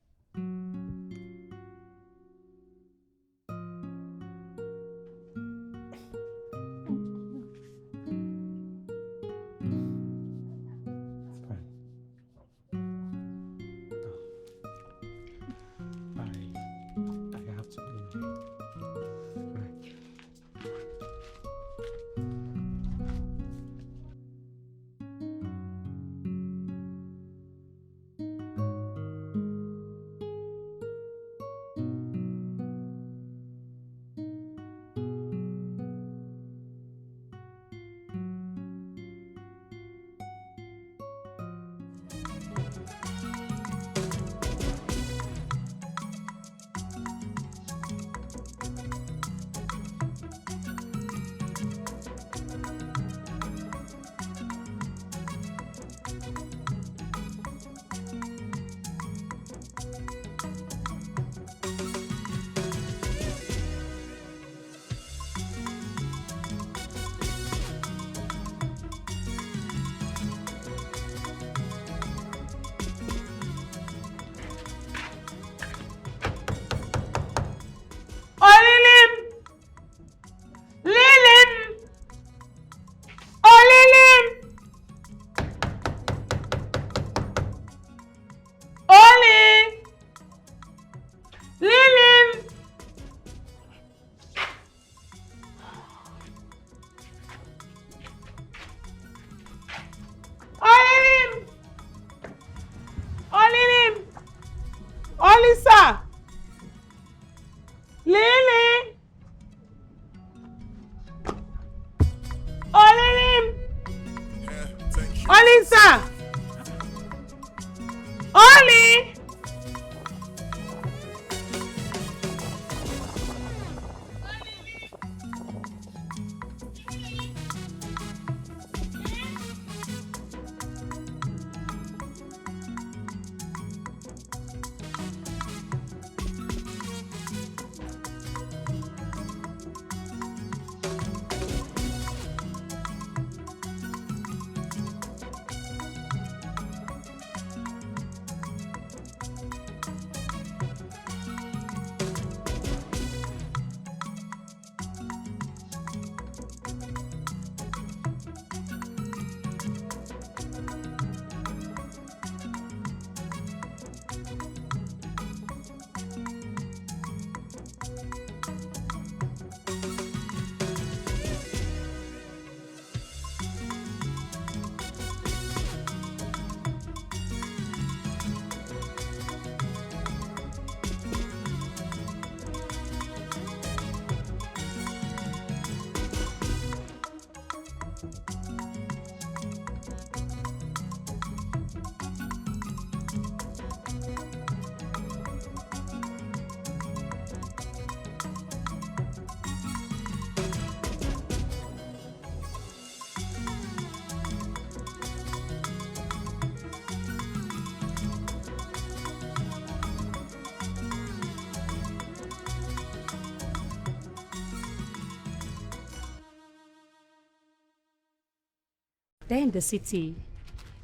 There in the city,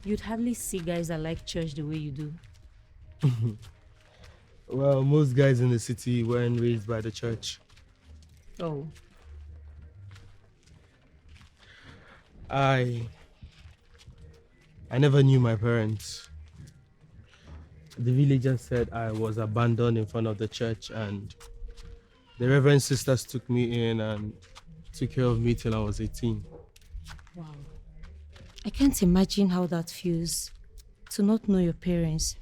you'd hardly see guys that like church the way you do. Well, most guys in the city weren't raised by the church. Oh. I never knew my parents. The villagers said I was abandoned in front of the church, and the Reverend sisters took me in and took care of me till I was 18. Wow. I can't imagine how that feels to not know your parents.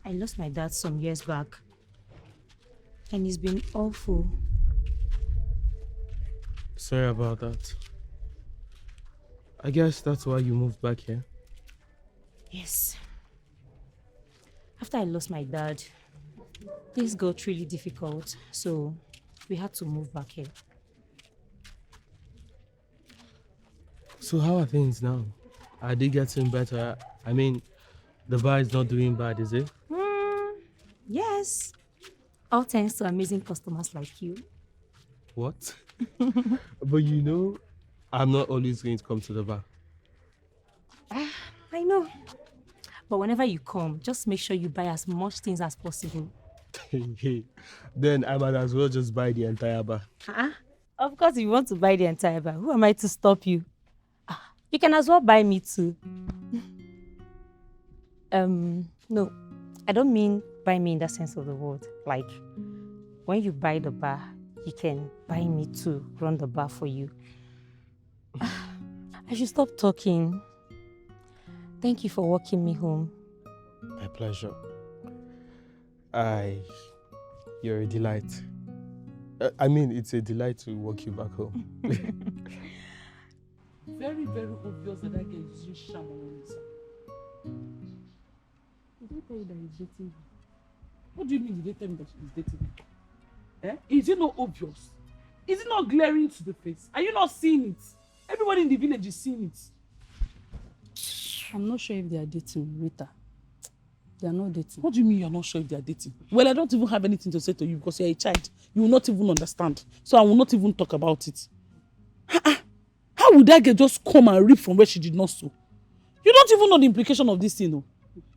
I lost my dad some years back, and it's been awful. Sorry about that. I guess that's why you moved back here. Yes. After I lost my dad, things got really difficult, so we had to move back here. So how are things now? Are they getting better? I mean, the bar is not doing bad, is it? Yes. All thanks to amazing customers like you. What? But you know, I'm not always going to come to the bar. I know. But whenever you come, just make sure you buy as much things as possible. Then I might as well just buy the entire bar. Of course, if you want to buy the entire bar, who am I to stop you? You can as well buy me too. No, I don't mean buy me in that sense of the word. Like, when you buy the bar, you can buy me too, run the bar for you. I should stop talking. Thank you for walking me home. My pleasure. You're a delight. I mean, it's a delight to walk you back home. Very, very obvious that guy is using sham on himself. Did they tell you that he's dating you? What do you mean did they tell me that he's dating you? Is it not obvious? Is it not glaring to the face? Are you not seeing it? Everybody in the village is seeing it. I'm not sure if they are dating, Rita. They are not dating. What do you mean you're not sure if they are dating? Well, I don't even have anything to say to you because you're a child. You will not even understand. So I will not even talk about it. How would that girl just come and reap from where she did not sow? You don't even know the implication of this thing, no?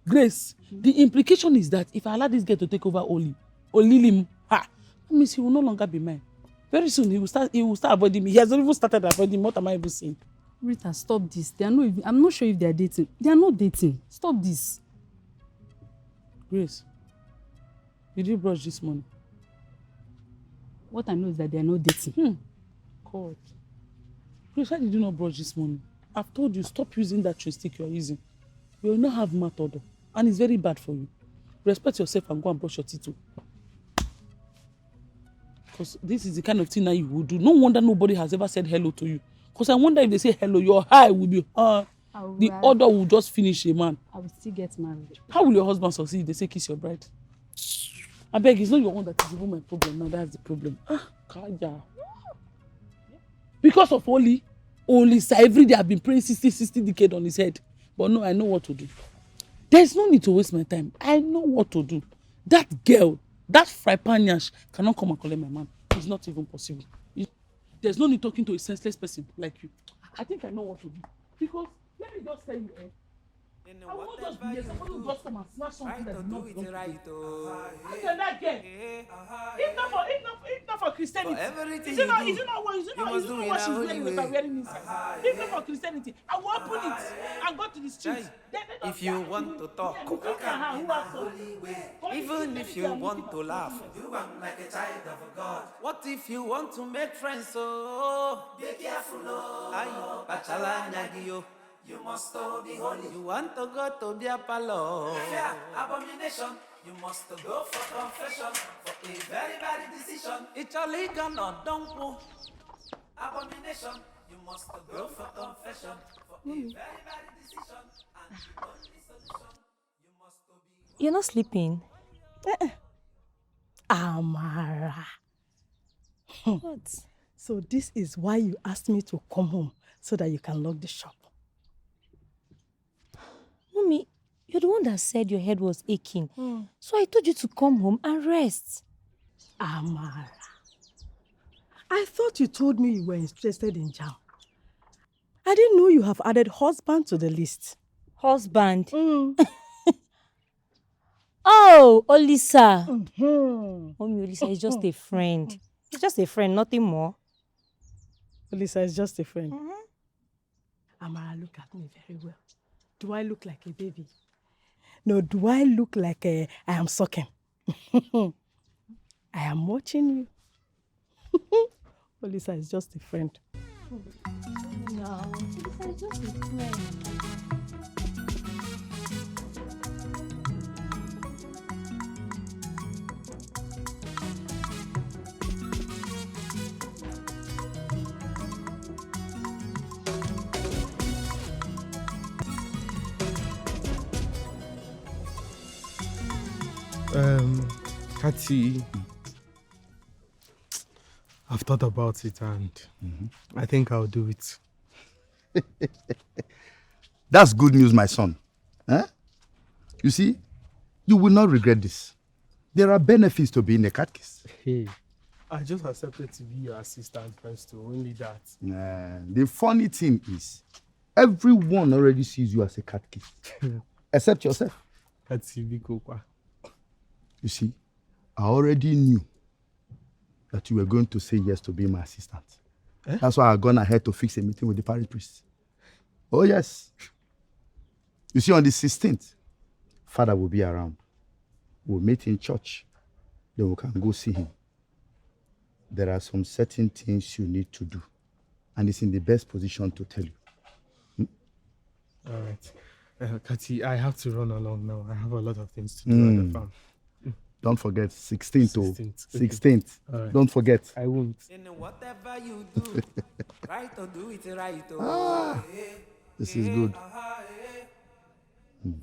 Grace, the implication is that if I allow this girl to take over Olilim, that means he will no longer be mine. Very soon he will start avoiding me. He has not even started avoiding me. What am I even saying? Rita, stop this. They are not even, I'm not sure if they are dating. They are not dating. Stop this. Grace, did you brush this morning? What I know is that they are not dating. God. Grace, why did you not brush this morning? I've told you, stop using that chewing stick you are using. You will not have mouth odor. And it's very bad for you. Respect yourself and go and brush your teeth too. Because this is the kind of thing that you will do. No wonder nobody has ever said hello to you. Because I wonder if they say hello, your eye will be, the odor will just finish a man. I will still get married. How will your husband succeed if they say kiss your bride? I beg, it's not your own that is even my problem now. That's the problem. Kaya. Because of only sir, every day I've been praying 60 decades on his head. But no, I know what to do. There's no need to waste my time. I know what to do. That girl, that fry pan yash cannot come and collect my man. It's not even possible. There's no need talking to a senseless person like you. I think I know what to do. Because, let me just tell you, I will not just be here. Somebody will just come and smash something that is not belong to you. How can that get? If not for Christianity. Is it not what she's wearing with her wearing inside? If not for Christianity, I will open it and go to the streets. If you want to talk, even if you want to laugh, you act like a child of God. What if you want to make friends? Oh, be careful, oh. Bachala Nyagio. You must be holy. You want to go to be a palo. Fear, abomination. You must go for confession for a very bad decision. It's a legal no don't. Abomination. You must go for confession for a very bad decision. And the only solution, you must be. You're not sleeping. Amara. What? So this is why you asked me to come home, so that you can lock the shop. Mommy, you're the one that said your head was aching. So I told you to come home and rest. Amara, I thought you told me you were interested in jam. I didn't know you have added husband to the list. Husband? Oh, Olisa. Mommy, Olisa is just a friend. He's just a friend, nothing more. Olisa is just a friend. Amara, look at me very well. Do I look like a baby? No, do I look like I am sucking? I am watching you. Olisa is just a friend. No, Olisa is just a friend. Kati, I've thought about it and I think I'll do it. That's good news, my son. Huh? You see, you will not regret this. There are benefits to being a catechist. Hey, I just accepted to be your assistant first, too. Only that. The funny thing is, everyone already sees you as a catechist, except yourself. You see, I already knew that you were going to say yes to be my assistant. That's why I've gone ahead to fix a meeting with the parish priest. Oh, yes. You see, on the 16th, Father will be around. We'll meet in church. Then we can go see him. There are some certain things you need to do. And it's in the best position to tell you. All right. Kati, I have to run along now. I have a lot of things to do at the farm. Don't forget, 16th. 16th. 16th. Right. Don't forget. I won't. In whatever you do, try to do it right. This is good.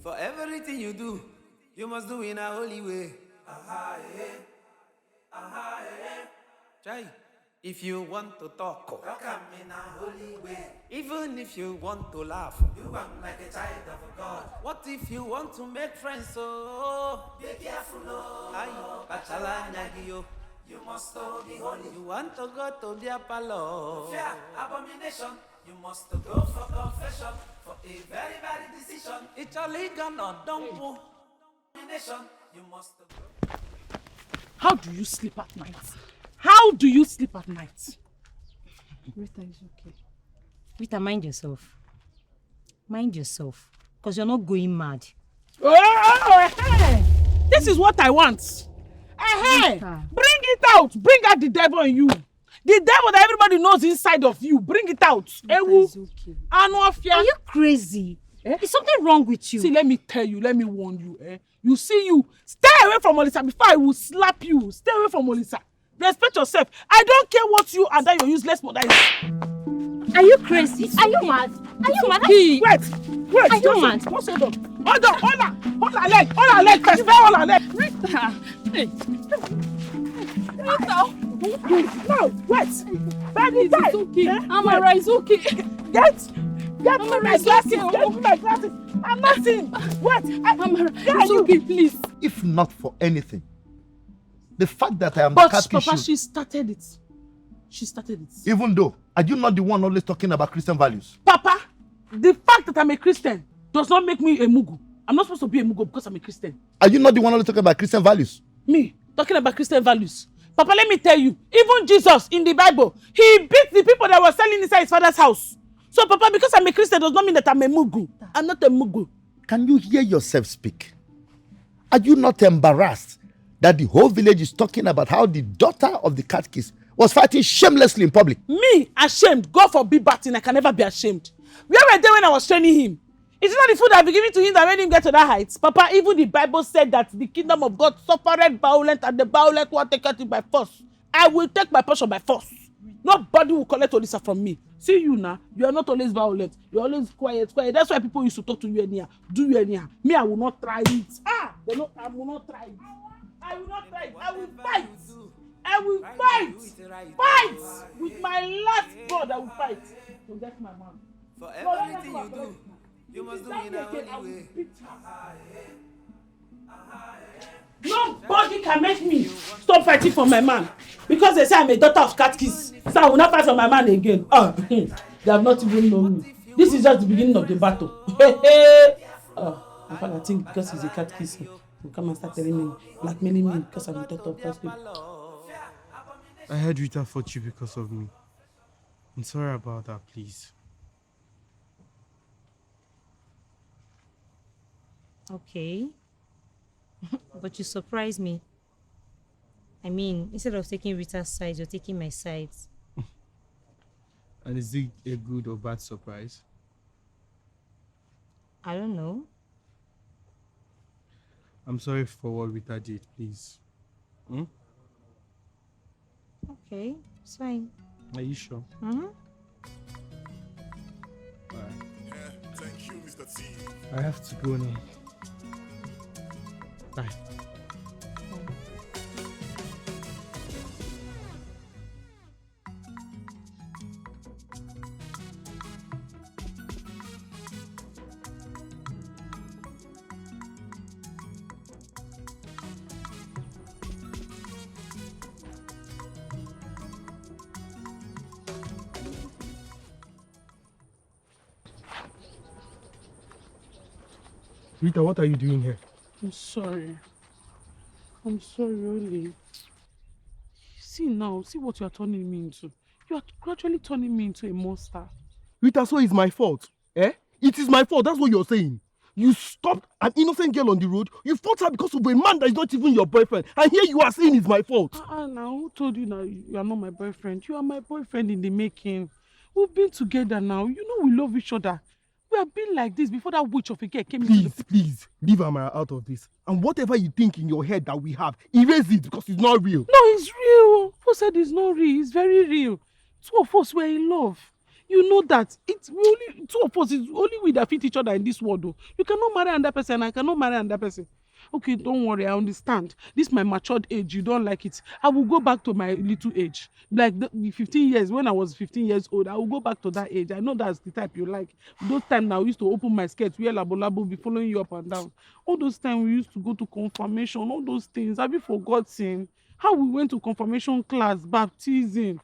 For everything you do, you must do in a holy way. Try. If you want to talk, talk in a holy way. Even if you want to laugh, you act like a child of God. What if you want to make friends? So be careful, oh. Bachala Nagio. You must be holy. You want to go to the palo. Fear, abomination. You must go for confession. For a very bad decision. It's a legal or don't move. Abomination. You must go. How do you sleep at night? How do you sleep at night? Rita is okay. Rita, mind yourself. Mind yourself. Because you're not going mad. Hey! This is what I want. Hey! Bring it out. Bring out the devil in you. The devil that everybody knows inside of you. Bring it out. Rita is okay. Are you crazy? Is something wrong with you? See, let me tell you. Let me warn you. You see you. Stay away from Olisa before I will slap you. Stay away from Olisa. Respect yourself. I don't care what you and that your useless mother is. Are you crazy? Are you mad? Are you mad? Wait. Are you mad? Hold on. Hold her leg first. Hold her leg. Rita. Hey. Rita. No, wait. Baby, it's okay. Amara is okay. Get my glasses. I'm not seeing. Wait. Amara, it's okay, please. If not for anything, the fact that I am the catechist. Papa, she started it. Even though, are you not the one always talking about Christian values? Papa, the fact that I'm a Christian does not make me a Mugu. I'm not supposed to be a Mugu because I'm a Christian. Are you not the one always talking about Christian values? Me, talking about Christian values. Papa, let me tell you, even Jesus in the Bible, he beat the people that were selling inside his father's house. So, Papa, because I'm a Christian does not mean that I'm a Mugu. I'm not a Mugu. Can you hear yourself speak? Are you not embarrassed that the whole village is talking about how the daughter of the catechist was fighting shamelessly in public? Me, ashamed? God forbid bad thing. I can never be ashamed. Where were they when I was training him? Is it not the food I've been giving to him that made him get to that height? Papa, even the Bible said that the kingdom of God suffered violence and the violent will take it by force. I will take my portion by force. Nobody will collect Olisa from me. See you now, you are not always violent. You're always quiet. That's why people used to talk to you anyhow, do you anyhow. Me, I will not try it. I will not try it. I will not try it. I will fight. I will fight. Fight with my last God. I will fight to get my man. For everything you do, you must do in a holy way. Nobody can make me stop fighting for my man because they say I'm a daughter of catechist. So I will not fight for my man again. They have not even known me. This is just the beginning of the battle. Oh, my father think because he's a catechist, he will come and start telling me, blackmailing me because I'm a doctor of gospel. I heard Rita fought you because of me. I'm sorry about that, please. Okay. But you surprised me. I mean, instead of taking Rita's side, you're taking my side. And is it a good or bad surprise? I don't know. I'm sorry for what Rita did, please. Hmm? Okay, it's fine. Are you sure? Mm-hmm. Alright. Yeah, thank you, Mr. T. I have to go now. Bye. Rita, what are you doing here? I'm sorry. I'm sorry, really. See now, see what you are turning me into. You are gradually turning me into a monster. Rita, so it's my fault. Eh? It is my fault, that's what you're saying. You stopped an innocent girl on the road, you fought her because of a man that is not even your boyfriend, and here you are saying it's my fault. Now, who told you now you are not my boyfriend? You are my boyfriend in the making. We've been together now. You know we love each other. We have been like this before that witch of a girl came into the... Please, leave Amara out of this. And whatever you think in your head that we have, erase it because it's not real. No, it's real. Who said it's not real? It's very real. Two of us were in love. You know that. Two of us is only we that fit each other in this world. Though. You cannot marry another person. I cannot marry another person. Okay, don't worry. I understand. This is my matured age. You don't like it. I will go back to my little age. Like the 15 years. When I was 15 years old, I will go back to that age. I know that's the type you like. Those times now, I used to open my skirt, wear labo, be following you up and down. All those times we used to go to confirmation. All those things. Have you forgotten? How we went to confirmation class, baptism,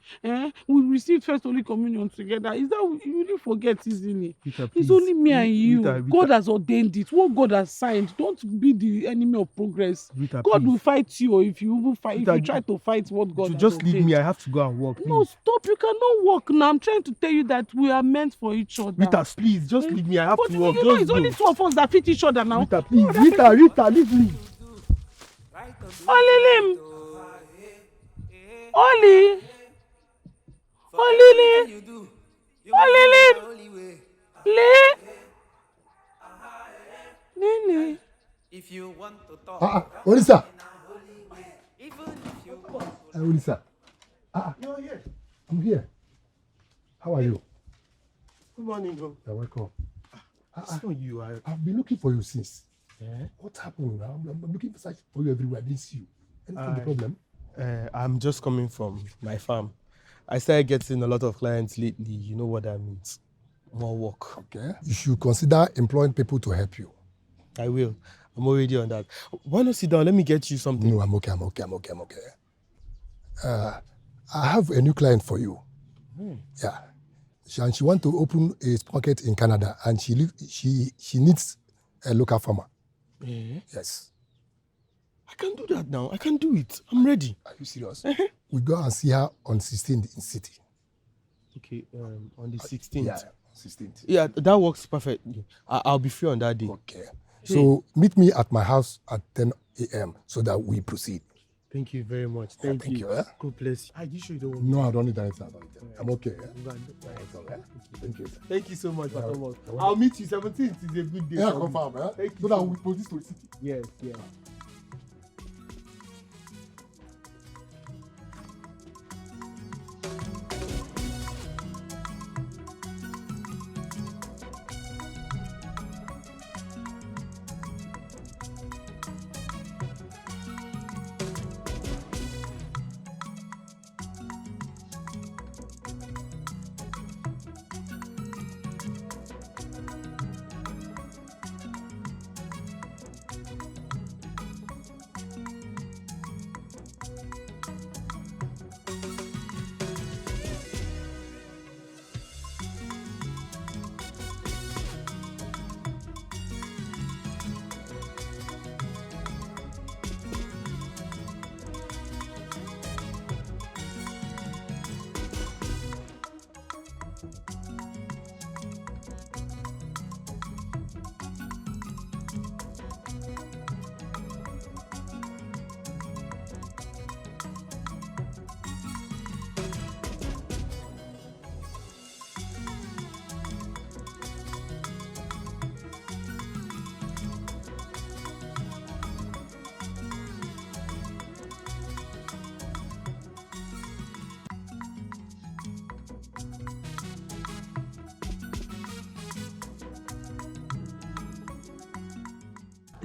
we received first Holy Communion together. Is that you really forget easily? Rita, it's only me and you. Rita. God has ordained it. What God has signed. Don't be the enemy of progress. Rita, God please. will fight you, or if you even fight, Rita, if you try to fight what God has just leave ordained. me. I have to go and work. Please. No, stop. You cannot walk now. I'm trying to tell you that we are meant for each other. Rita, please, just leave me. I have to work. You know, it's only two of us that fit each other now. Rita, please. Rita, leave me. Olilim. Oli. Olilim. Olilim. Le. Nene. If you want to talk. Olisa. Olisa. You're here. I'm here. How are you? Good morning, bro. You're welcome. It's not you. I've been looking for you since. Yeah? What happened? I'm looking for you everywhere. I didn't see you. Anything the problem? I'm just coming from my farm. I started getting a lot of clients lately. You know what that means. More work. Okay. You should consider employing people to help you. I will. I'm already on that. Why not sit down? Let me get you something. No, I'm okay. I have a new client for you. Yeah. She wants to open a market in Canada, and she needs a local farmer. Yeah. Yes. I can do that now. I can do it. I'm ready. Are you serious? We go and see her on 16th in city. Okay, on the 16th. Yeah, 16th. Yeah, that works perfectly. I'll be free on that day. Okay. So meet me at my house at 10 a.m. so that we proceed. Thank you very much. Thank you. God bless you. Are you sure you don't want No, I don't need anything. I'm okay. Thank you. Thank you so much, Thomas. I'll meet you 17th. It's a good day. Yeah, confirm. Thank you. So that we proceed to the city. Yes.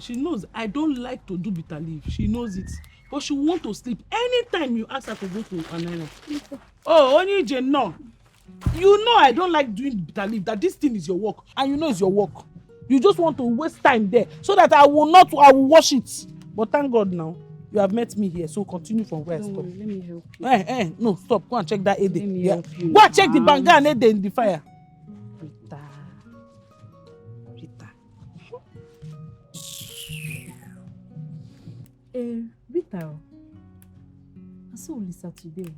She knows I don't like to do bitter leaf. She knows it. But she want to sleep anytime you ask her to go to an island. Oh, only Jane, no. You know I don't like doing bitter leaf, that this thing is your work. And you know it's your work. You just want to waste time there so that I will wash it. But thank God now, you have met me here. So continue from where I stopped. Let me help you. No, stop. Go and check that Ede. Let me help you. Go and check the banga and Ede in the fire. Rita. Rita, I saw Lisa today.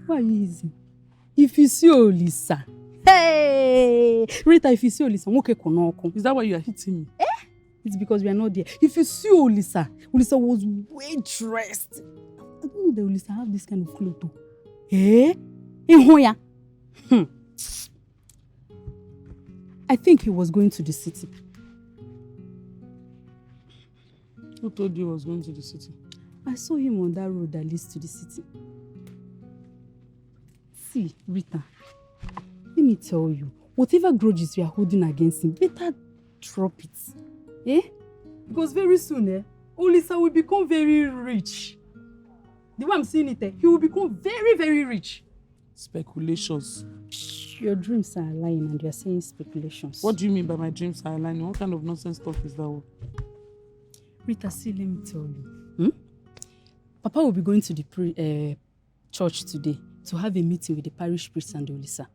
Why are you easy? If you see Olisa, hey! Rita, if you see Olisa, okay, konoko. Is that why you are hitting me? It's because we are not there. If you see Olisa was way dressed. I don't know that Olisa have this kind of clothes too. In Hoya. I think he was going to the city. Who told you he was going to the city? I saw him on that road that leads to the city. See, Rita, let me tell you, whatever grudges you are holding against him, better drop it. Because very soon, Olisa will become very rich. The way I'm seeing it, he will become very, very rich. Speculations. Your dreams are lying and you are saying speculations. What do you mean by my dreams are lying? What kind of nonsense stuff is that one? Rita, see, let me tell you. Papa will be going to the church today to have a meeting with the parish priest and Olisa.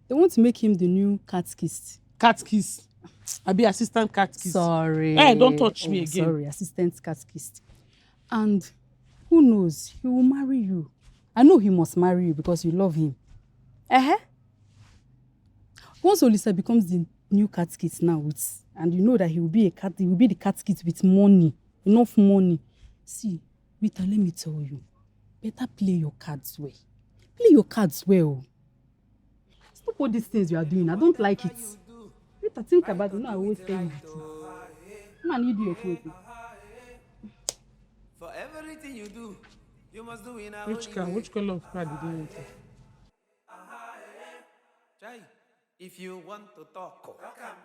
They want to make him the new catechist. Catechist? I be assistant catechist. Sorry. Hey, don't touch me again. Sorry, assistant catechist. And who knows, he will marry you. I know he must marry you because you love him. Once Olisa becomes the new catechist now, and you know that he will be the catechist with money, enough money. See, Rita, let me tell you, better play your cards well. Play your cards well. Stop all these things you are doing. I don't like it. Rita, think about it. No, I always tell you the truth. Come on, you do your thing. For everything you do, you must do in a Which color of card did you want? Try. If you want to talk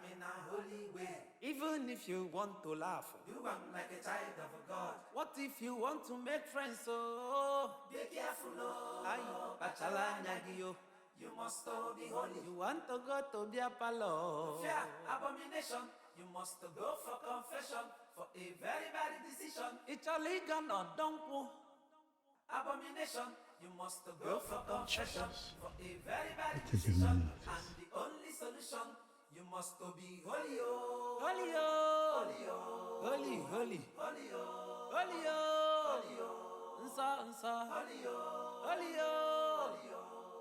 in a holy way. Even if you want to laugh, do one like a child of God. What if you want to make friends? Oh, be careful, Aye, bachala nyagio. You must be holy. You want to go to be a palo. Fear, abomination. You must go for confession for a very bad decision. It's a legal or don't. Abomination. You must go for confession for a very bad decision. And the only solution, you must be holy, holy, holy, holy, holy, holy, holy, holy, holy, holy, holy,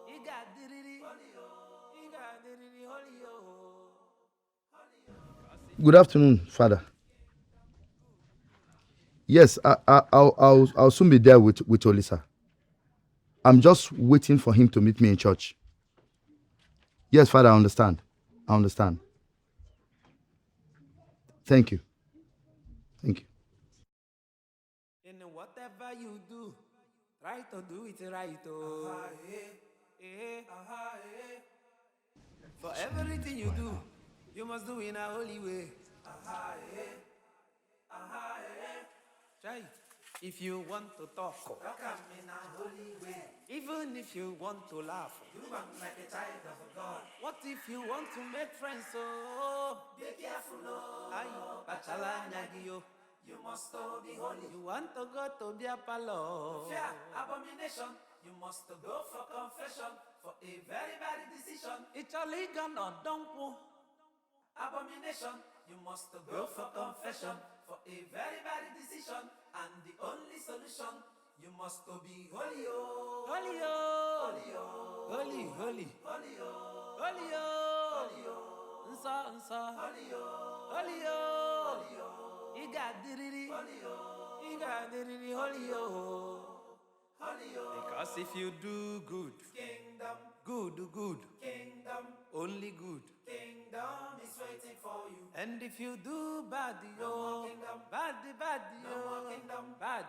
you got diddy, you got diddy, holy, holy. Good afternoon, Father. Yes, I'll soon be there with Olisa. I'm just waiting for him to meet me in church. Yes, Father, I understand. Thank you. Thank you. In whatever you do, try to do it right. For everything you do, you must do in a holy way. Try. If you want to talk in a holy way. Even if you want to laugh, do one like a child of God. What if you want to make friends? Oh, be careful, Aye, bachala nyagio. You must be holy. You want to go to be a palo. Fear, abomination. You must go for confession for a very bad decision. It's a legal or don't. Abomination. You must go for confession for a very bad decision. And the only solution, you must be holy, holy, holy, holy, holy, holy, holy, holy, holy, holy, holy, you got diddy, you got diddy, holy, holy. Because if you do good, kingdom, good, kingdom, only good, kingdom is waiting for you. And if you do bad, no kingdom, bad, no more kingdom, bad,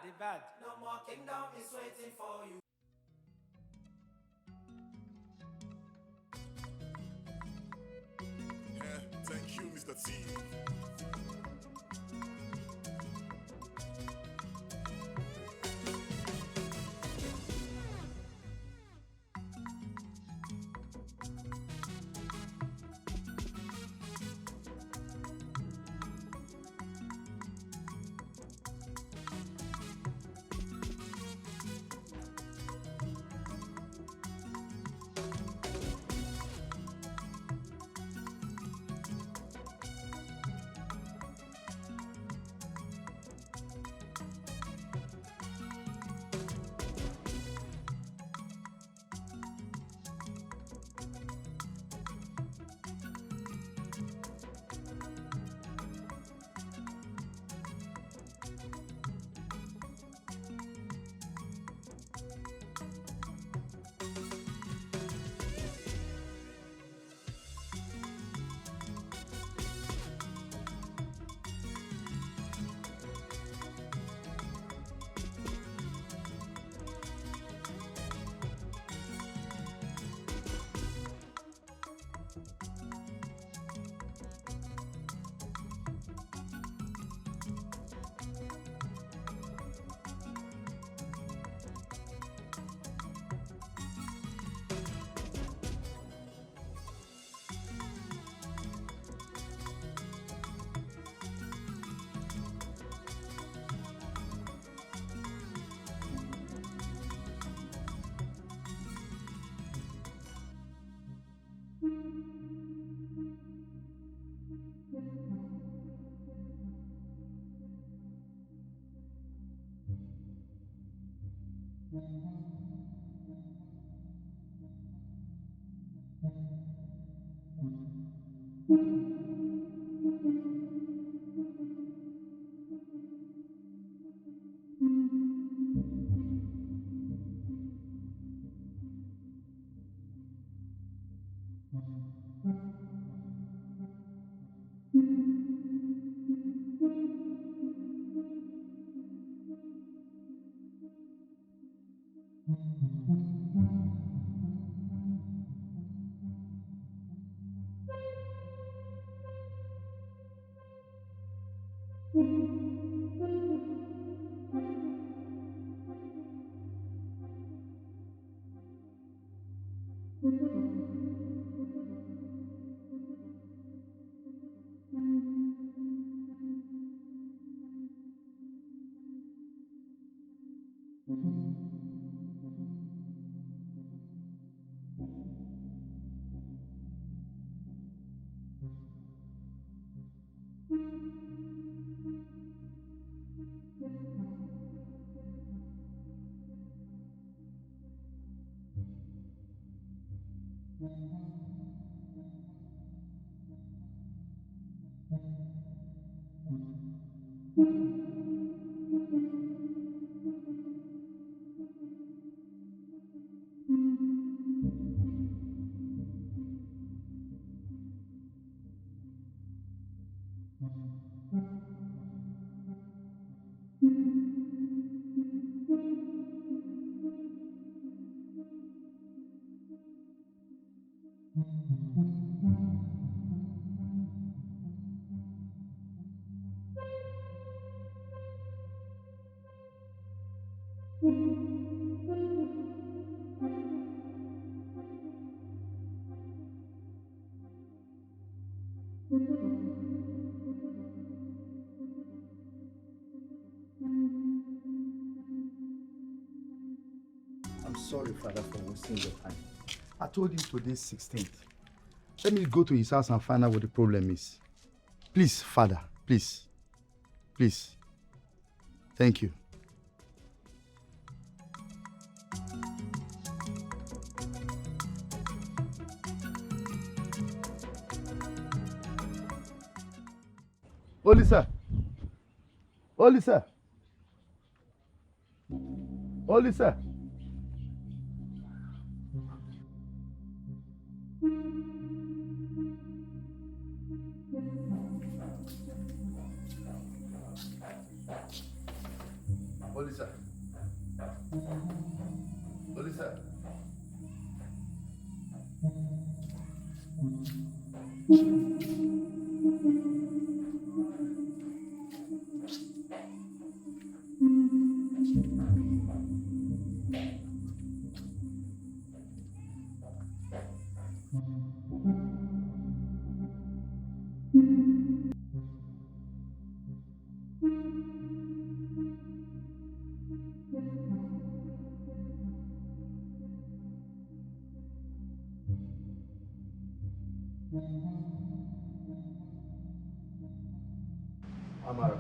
no more kingdom is waiting for you. T. I'm sorry, Father, for wasting your time. I told him today's 16th. Let me go to his house and find out what the problem is. Please, Father, please. Please. Thank you. Olisa. Olisa. Olisa. Olisa. Olisa. Amara.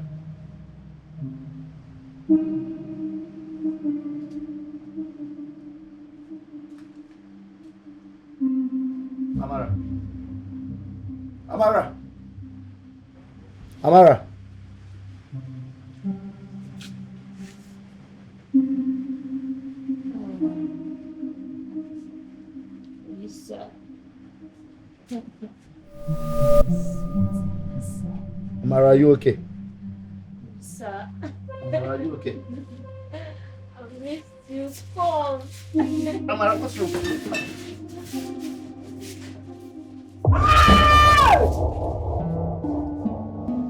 Amara. Amara. Amara. Lisa. Amara, are you okay? Sir. Amara, are you okay? I missed you. Come. Amara, what's wrong?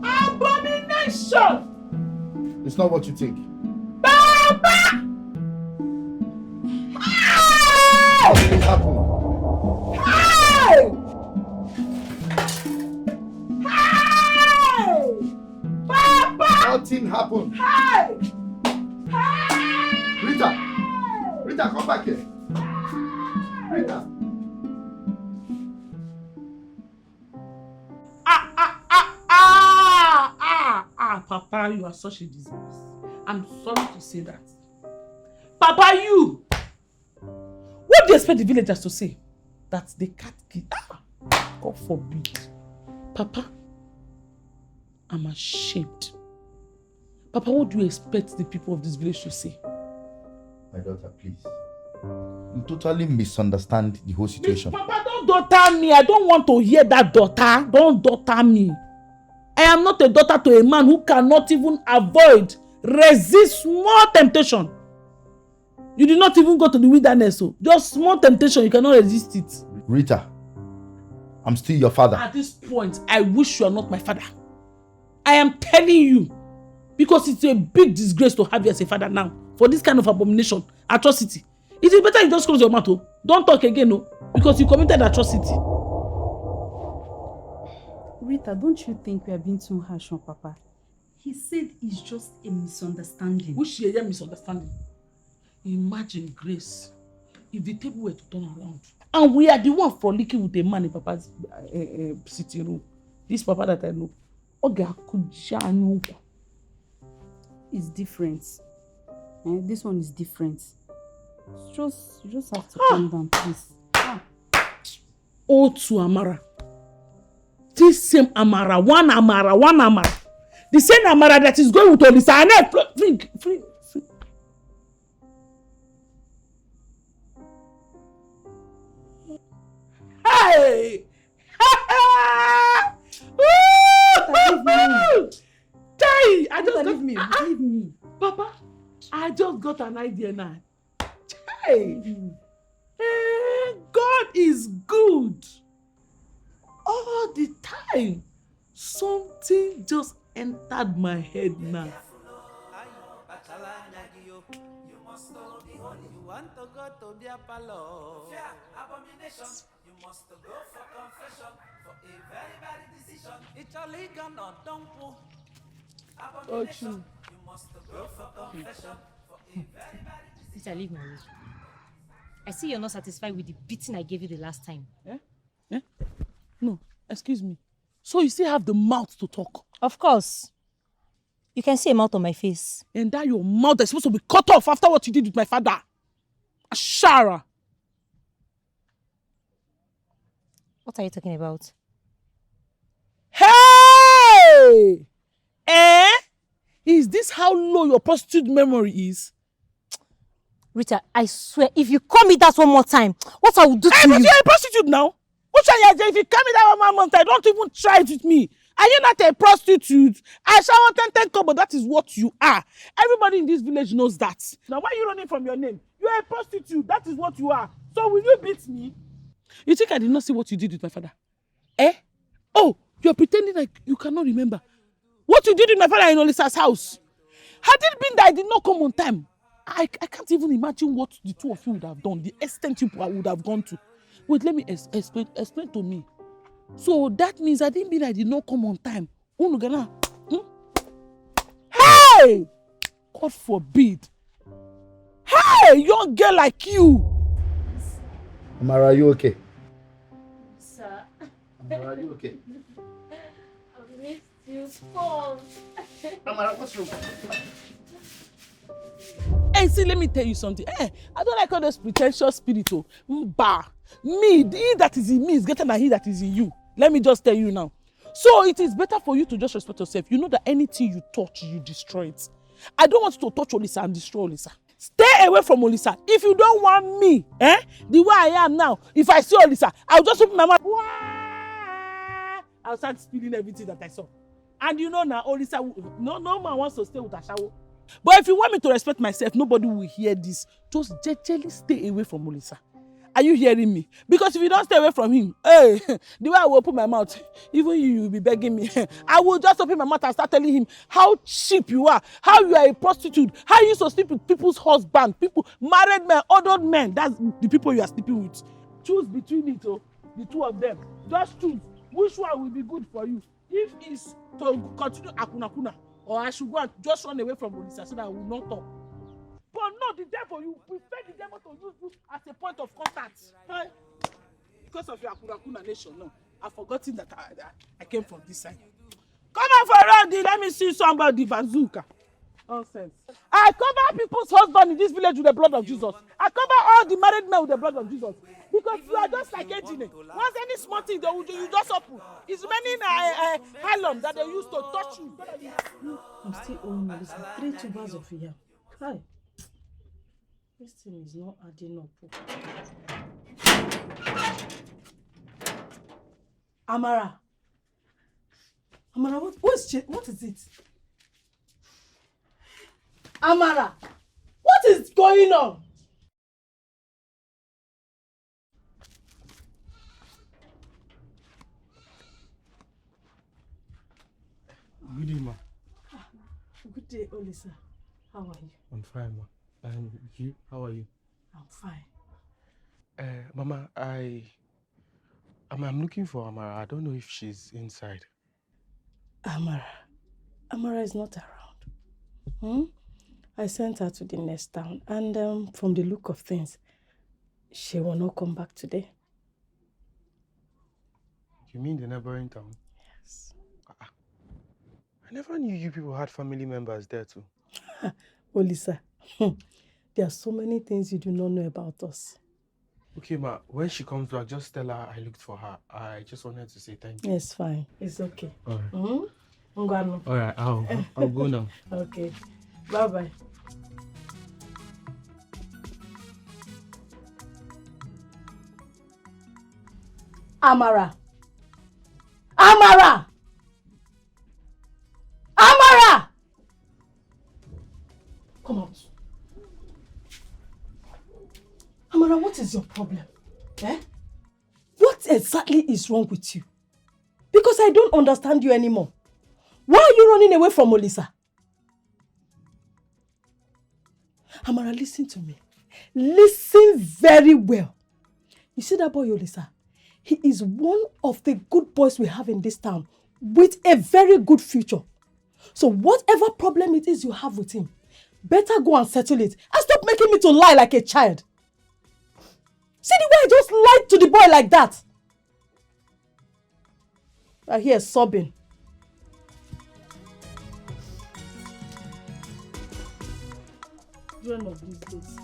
Abomination! It's not what you think. Baba! Nothing happened. Hey! Hey! Baba! Nothing happened. Hey! Rita! Rita, come back here. Rita! Papa, you are such a disgrace. I'm sorry to say that. Papa, you! What do you expect the villagers to say? That the cat kid. God forbid. Papa, I'm ashamed. Papa, what do you expect the people of this village to say? My daughter, please. You totally misunderstand the whole situation. Papa, don't daughter me. I don't want to hear that daughter. Don't daughter me. I am not a daughter to a man who cannot even resist small temptation. You did not even go to the wilderness, so just small temptation, you cannot resist it. Rita, I'm still your father. At this point, I wish you are not my father. I am telling you, because it's a big disgrace to have you as a father now for this kind of abomination, atrocity. It is better you just close your mouth. Oh. Don't talk again, no, because you committed atrocity. Rita, don't you think we are being too harsh on Papa? He said it's just a misunderstanding. Which is a misunderstanding? Imagine, Grace, if the table were to turn around and we are the one frolicking with a man in Papa's sitting room. This Papa that I know. It's different. This one is different. You just have to calm down, please. Oh, to Amara. This same Amara, one Amara. The same Amara that is going with Olisa. Free. Hey! Leave me. Papa, I just got an idea now. Hey! God is good. All the time. Something just entered my head now. You want to go to their palace. Fear, abomination. You must go for confession for a very bad decision. It's a legal or don't go. Abomination. You must go for confession for a very bad decision. Sister, leave my way. I see you're not satisfied with the beating I gave you the last time. No, excuse me. So you still have the mouth to talk? Of course. You can see a mouth on my face. And that your mouth is supposed to be cut off after what you did with my father. Ashara. What are you talking about? Hey! Is this how low your prostitute memory is? Rita, I swear, if you call me that one more time, what I will do to you? But you're a prostitute now. If you call me that one more time, don't even try it with me. Are you not a prostitute? I shall want 10 but that is what you are. Everybody in this village knows that. Now why are you running from your name? You are a prostitute. That is what you are. So will you beat me? You think I did not see what you did with my father? Oh, you're pretending like you cannot remember. What you did with my father in Olisa's house. Had it been that I did not come on time, I can't even imagine what the two of you would have done, the extent you would have gone to. Wait, let me explain to me. So that means I didn't mean I did not come on time. Unugana. Hey! God forbid. Hey, young girl like you. Amara, are you okay? Sir. Amara, are you okay? I missed you, Paul. Amara, what's wrong? Hey, see, let me tell you something. Hey, I don't like all those pretentious spirit. Bah. Me, he that is in me is greater than he that is in you. Let me just tell you now. So it is better for you to just respect yourself. You know that anything you touch, you destroy it. I don't want you to touch Olisa and destroy Olisa. Stay away from Olisa. If you don't want me, the way I am now, if I see Olisa, I'll just open my mouth. I'll start spilling everything that I saw. And you know now, Olisa, no man wants to stay with Ashawo. But if you want me to respect myself, nobody will hear this. Just gently stay away from Olisa. Are you hearing me? Because if you don't stay away from him, hey, the way I will open my mouth, even you will be begging me. I will just open my mouth and start telling him how cheap you are, how you are a prostitute, how you used to sleep with people's husband, people, married men, adult men. That's the people you are sleeping with. Choose between it, the two of them. Just choose which one will be good for you. If it's to continue akuna, or I should go and just run away from Olisa so that I will not talk. But no, the devil, you prefer the devil to use you as a point of contact. Right? Because of your akuna nation, no. I've forgotten that I came from this side. Come on for a round, let me see somebody bazooka. Nonsense. I cover people's husband in this village with the blood of Jesus. I cover all the married men with the blood of Jesus. Because you are just like Ekene. Once any small thing, you just open. It's many nylon that they use to touch you. I'm still owing Melissa 3 tubers of yam. Hi. This thing is not adding up. Amara. Amara, what is it? Amara, what is going on? Good day, ma. Good day, Olisa. How are you? I'm fine, ma. And you? How are you? I'm fine. Mama, I'm looking for Amara. I don't know if she's inside. Amara is not around. I sent her to the next town, and from the look of things, she will not come back today. You mean the neighboring town? Yes. I never knew you people had family members there too. Olisa, there are so many things you do not know about us. Okay, ma, when she comes back, just tell her I looked for her. I just wanted to say thank you. It's fine. It's okay. All right. All right, I'll go now. Okay. Bye-bye. Amara! Amara! Amara! Come out. Amara, what is your problem? What exactly is wrong with you? Because I don't understand you anymore. Why are you running away from Olisa? Amara, listen to me. Listen very well. You see that boy Olisa? He is one of the good boys we have in this town with a very good future. So whatever problem it is you have with him, better go and settle it and stop making me to lie like a child. See the way I just lied to the boy like that? I hear sobbing. One of these days.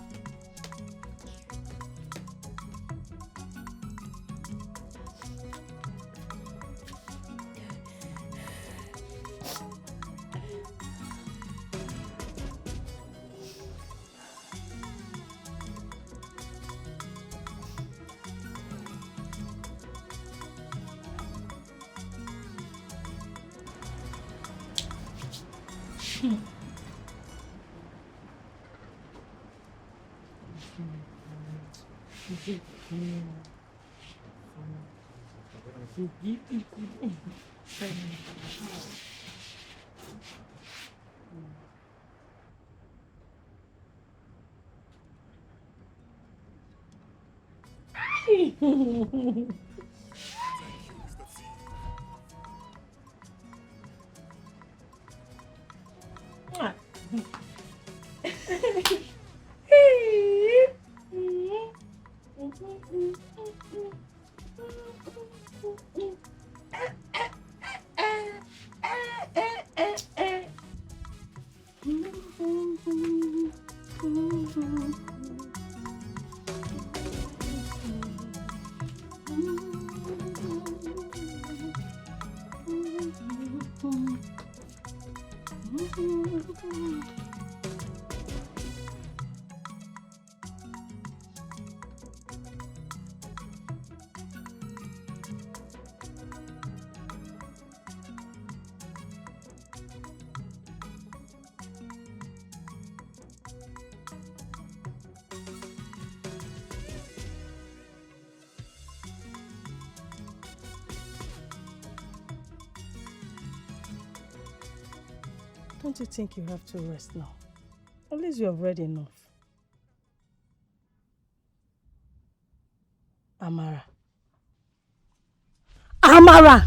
Don't you think you have to rest now? At least you have read enough. Amara. Amara!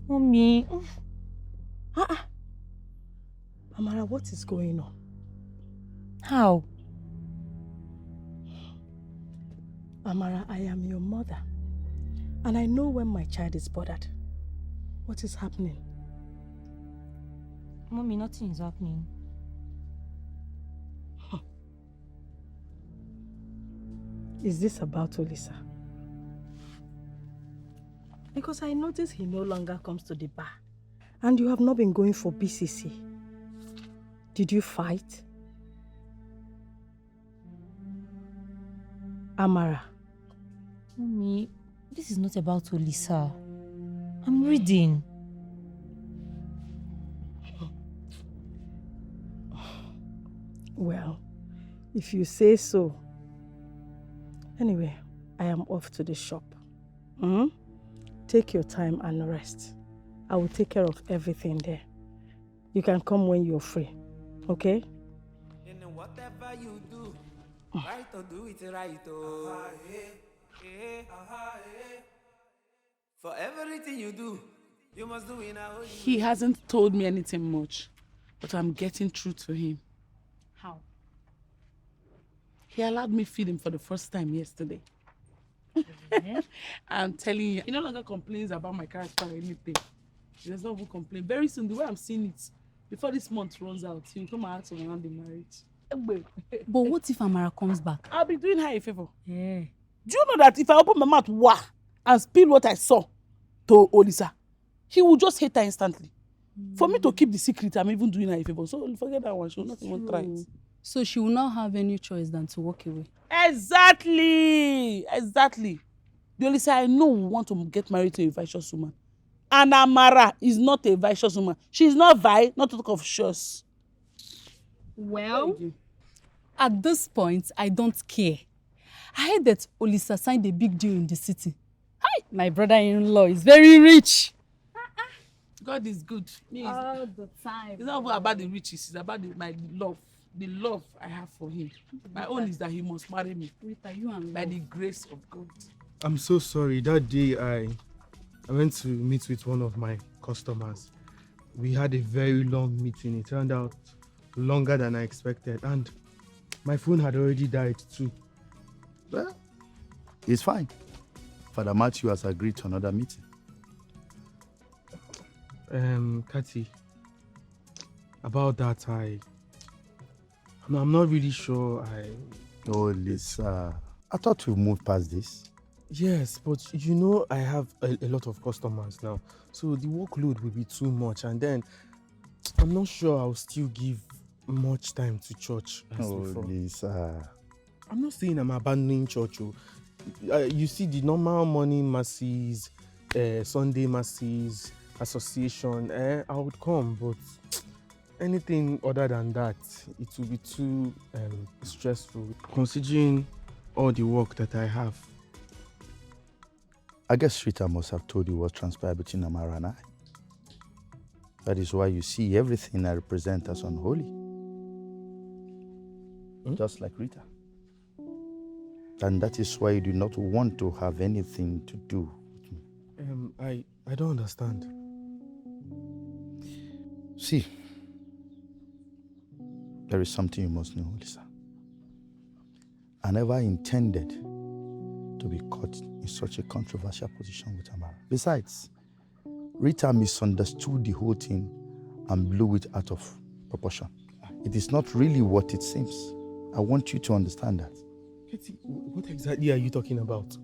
Mommy. Amara, what is going on? How? Amara, I am your mother. And I know when my child is bothered. What is happening? Mommy, nothing is happening. Is this about Olisa? Because I notice he no longer comes to the bar. And you have not been going for BCC. Did you fight? Amara. Mommy, this is not about Olisa. I'm reading. Well, if you say so. Anyway, I am off to the shop. Take your time and rest. I will take care of everything there. You can come when you're free, okay? In whatever you do, try to do it right. Oh. For everything you do, you must do in a holy. He hasn't told me anything much, but I'm getting through to him. How? He allowed me feed him for the first time yesterday. I'm telling you, he no longer complains about my character or anything. He does not even complain. Very soon, the way I'm seeing it, before this month runs out, he will come and ask around the marriage. But what if Amara comes back? I'll be doing her a favor. Yeah. Do you know that if I open my mouth and spill what I saw to Olisa, he will just hate her instantly. For me to keep the secret, I'm even doing her a favor. So forget that one. She will not even try it. So she will not have any choice than to walk away. Exactly. The Olisa I know will want to get married to a righteous woman. And Amara is not a righteous woman. She's not not to talk of shoes. Well, at this point, I don't care. I heard that Olisa signed a big deal in the city. Hi, my brother-in-law is very rich. God is good. All the time. It's not about the riches. It's about my love. The love I have for him. My own is that he must marry me. Rita, you and by the grace of God. I'm so sorry. That day I went to meet with one of my customers. We had a very long meeting. It turned out longer than I expected. And my phone had already died too. Well, it's fine. Father Matthew has agreed to another meeting. Kati, about that I'm not really sure Oh, Lisa. I thought we moved past this. Yes, but you know I have a lot of customers now. So the workload will be too much. And then I'm not sure I'll still give much time to church as before. Lisa. I'm not saying I'm abandoning church. You see the normal morning masses, Sunday masses, association, I would come, but anything other than that, it will be too stressful, considering all the work that I have. I guess Rita must have told you what transpired between Amara and I. That is why you see everything I represent as unholy. Just like Rita. And that is why you do not want to have anything to do with me. I don't understand. See, There is something you must know, Lisa. I never intended to be caught in such a controversial position with Amara. Besides, Rita misunderstood the whole thing and blew it out of proportion. It is not really what it seems. I want you to understand that. Katie, what exactly are you talking about?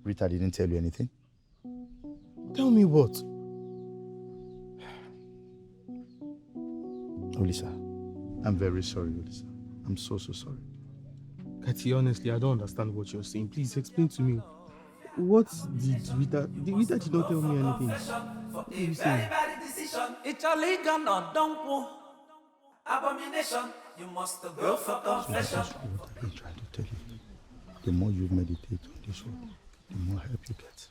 Rita didn't tell you anything? Tell me what? Olisa, I'm very sorry, Olisa. I'm so sorry. Katie, honestly, I don't understand what you're saying. Please explain to me. What did Rita... Rita did not tell me anything. What are you saying? It's a legal or don't abomination. You must go for confession. What I've been trying to tell you. The more you meditate on this word, the more help you get.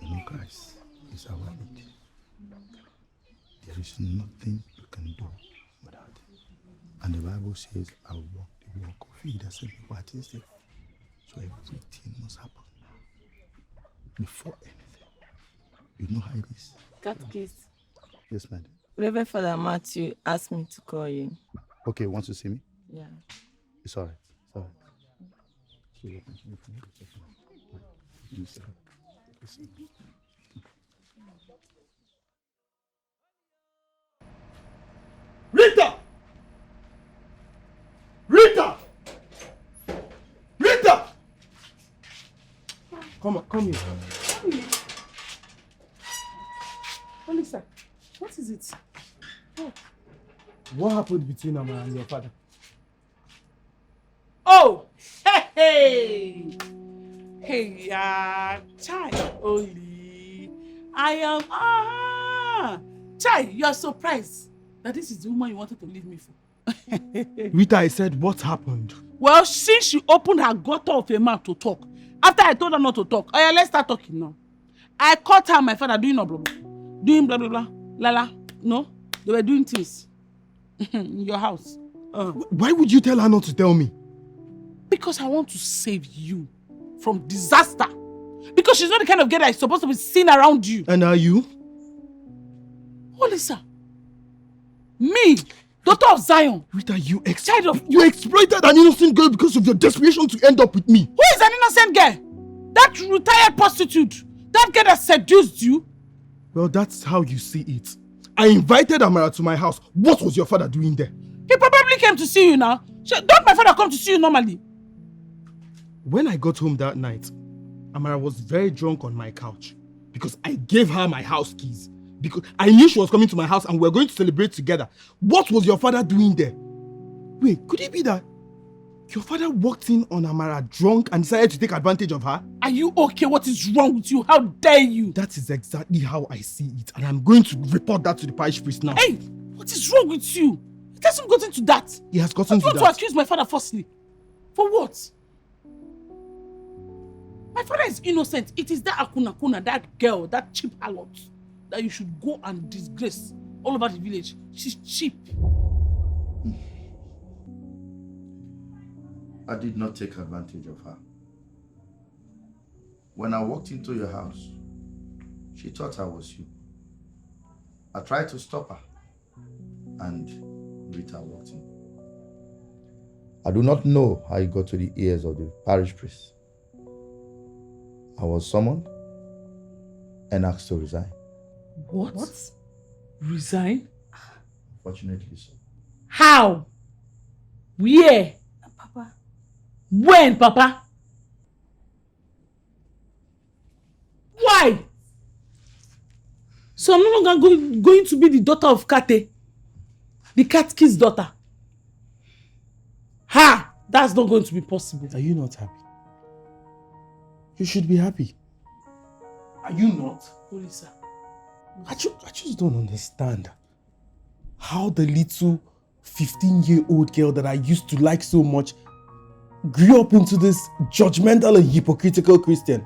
You know, Christ is our need. There is nothing you can do without it. And the Bible says, I will walk the walk of he that sent me. What is it? So everything must happen before anything. You know how it is. Catechist. Yes, madam. Reverend Father Matthew asked me to call you. Okay, wants to see me? Yeah. It's all right. It's all right. Rita! Rita! Rita! Come here. Olisa, what is it? What happened between Amara and your father? Oh! Hey! Chai, only. I am... Chai, you are surprised that this is the woman you wanted to leave me for. Rita, I said, what happened? Well, since she opened her gutter of a mouth to talk, after I told her not to talk, oh yeah, let's start talking now. I caught her and my father doing blah blah blah. Doing blah blah blah. Lala. No, they were doing things in your house. Why would you tell her not to tell me? Because I want to save you from disaster. Because she's not the kind of girl that is supposed to be seen around you. And are you? Oh, Lisa. Me, daughter of Zion. Rita, you exploited an innocent girl because of your desperation to end up with me. Who is an innocent girl? That retired prostitute. That girl that seduced you. Well, that's how you see it. I invited Amara to my house. What was your father doing there? He probably came to see you now. Don't my father come to see you normally? When I got home that night, Amara was very drunk on my couch because I gave her my house keys. Because I knew she was coming to my house and we were going to celebrate together. What was your father doing there? Wait, could it be that your father walked in on Amara drunk and decided to take advantage of her? Are you okay? What is wrong with you? How dare you? That is exactly how I see it. And I'm going to report that to the parish priest now. Hey, what is wrong with you? It hasn't gotten to that. He has gotten to that. You want to accuse my father falsely? For what? My father is innocent. It is that Akuna, that girl, that cheap harlot, that you should go and disgrace all over the village. She's cheap. I did not take advantage of her. When I walked into your house, she thought I was you. I tried to stop her, and Rita walked in. I do not know how it got to the ears of the parish priest. I was summoned and asked to resign. What? Resign? Fortunately so. How? Where? Papa. When, Papa? Why? So I'm no longer going to be the daughter of Kate, the catechist's daughter. Ha! That's not going to be possible. Are you not happy? You should be happy. Are you not? Olisa. I just don't understand how the little 15-year-old girl that I used to like so much grew up into this judgmental and hypocritical Christian.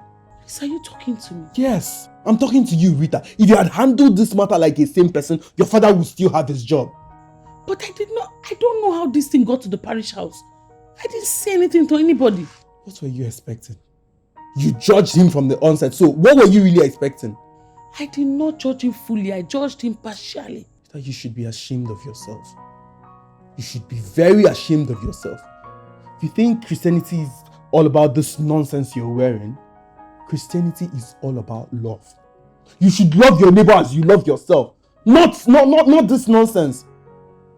Are you talking to me? Yes, I'm talking to you, Rita. If you had handled this matter like a sane person, your father would still have his job. But I don't know how this thing got to the parish house. I didn't say anything to anybody. What were you expecting? You judged him from the onset, so what were you really expecting? I did not judge him fully, I judged him partially. that you should be ashamed of yourself. You should be very ashamed of yourself. If you think Christianity is all about this nonsense you're wearing, Christianity is all about love. You should love your neighbor as you love yourself. Not this nonsense.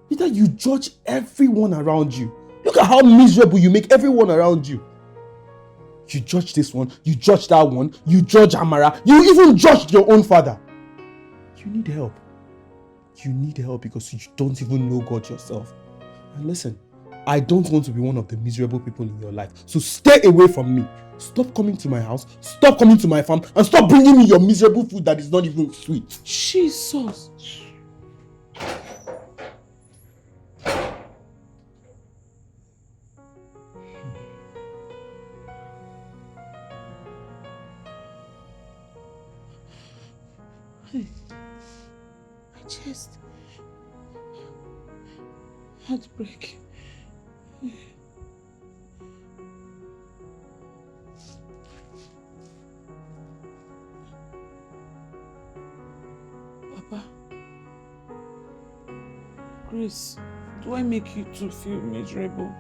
Peter, you judge everyone around you. Look at how miserable you make everyone around you. You judge this one, you judge that one, you judge Amara, you even judged your own father. You need help. You need help because you don't even know God yourself. And listen, I don't want to be one of the miserable people in your life. So stay away from me. Stop coming to my house, stop coming to my farm, and stop bringing me your miserable food that is not even sweet. Jesus. My chest. Heartbreak. Papa. Grace, do I make you to feel miserable?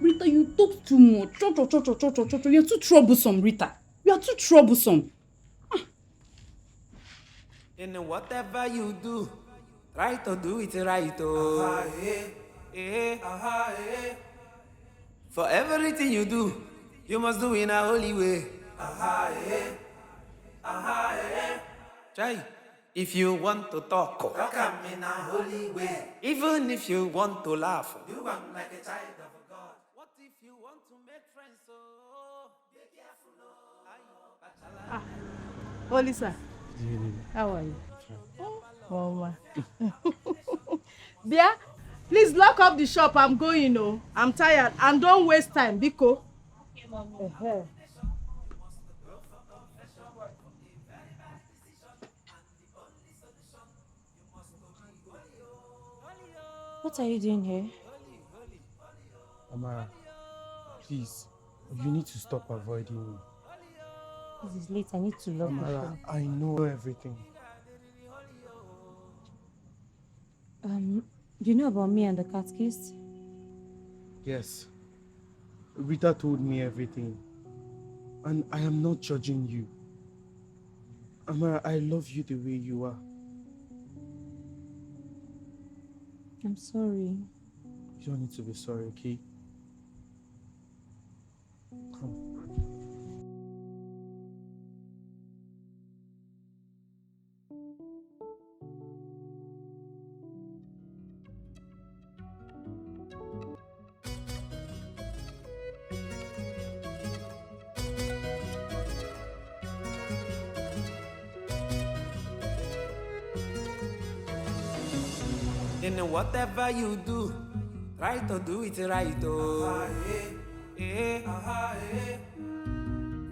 Rita, you talk too much. You're too troublesome, Rita. You are too troublesome. In whatever you do, try to do it right, oh. For everything you do, you must do in a holy way. Try. If you want to talk, talk in a holy way. Even if you want to laugh, do one like a child of God. What if you want to make friends, oh? Be careful, oh. Olisa, how are you? Mama. Bia, please lock up the shop. I'm going, oh. I'm tired. And don't waste time, Biko. Okay, Mama. What are you doing here? Amara, please, you need to stop avoiding me. This is late. I need to lock the Amara, phone. I know everything. Do you know about me and the catechist? Yes. Rita told me everything. And I am not judging you. Amara, I love you the way you are. I'm sorry. You don't need to be sorry, okay? Come. In whatever you do, try to do it right, oh.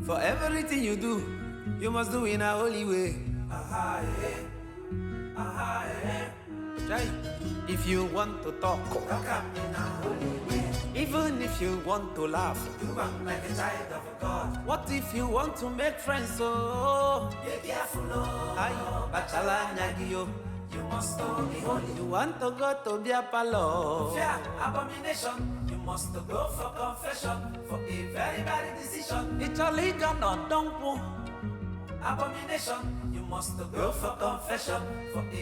For everything you do, you must do in a holy way. Try. If you want to talk, talk in a holy way. Even if you want to laugh, do one like a child of God. What if you want to make friends, oh? Be careful, oh. Aye, bachala nyagio. You must be holy. You want to go to be a palo. Fear, abomination. You must go for confession for a very bad decision. It's a legal no don't. Abomination. You must go for confession for a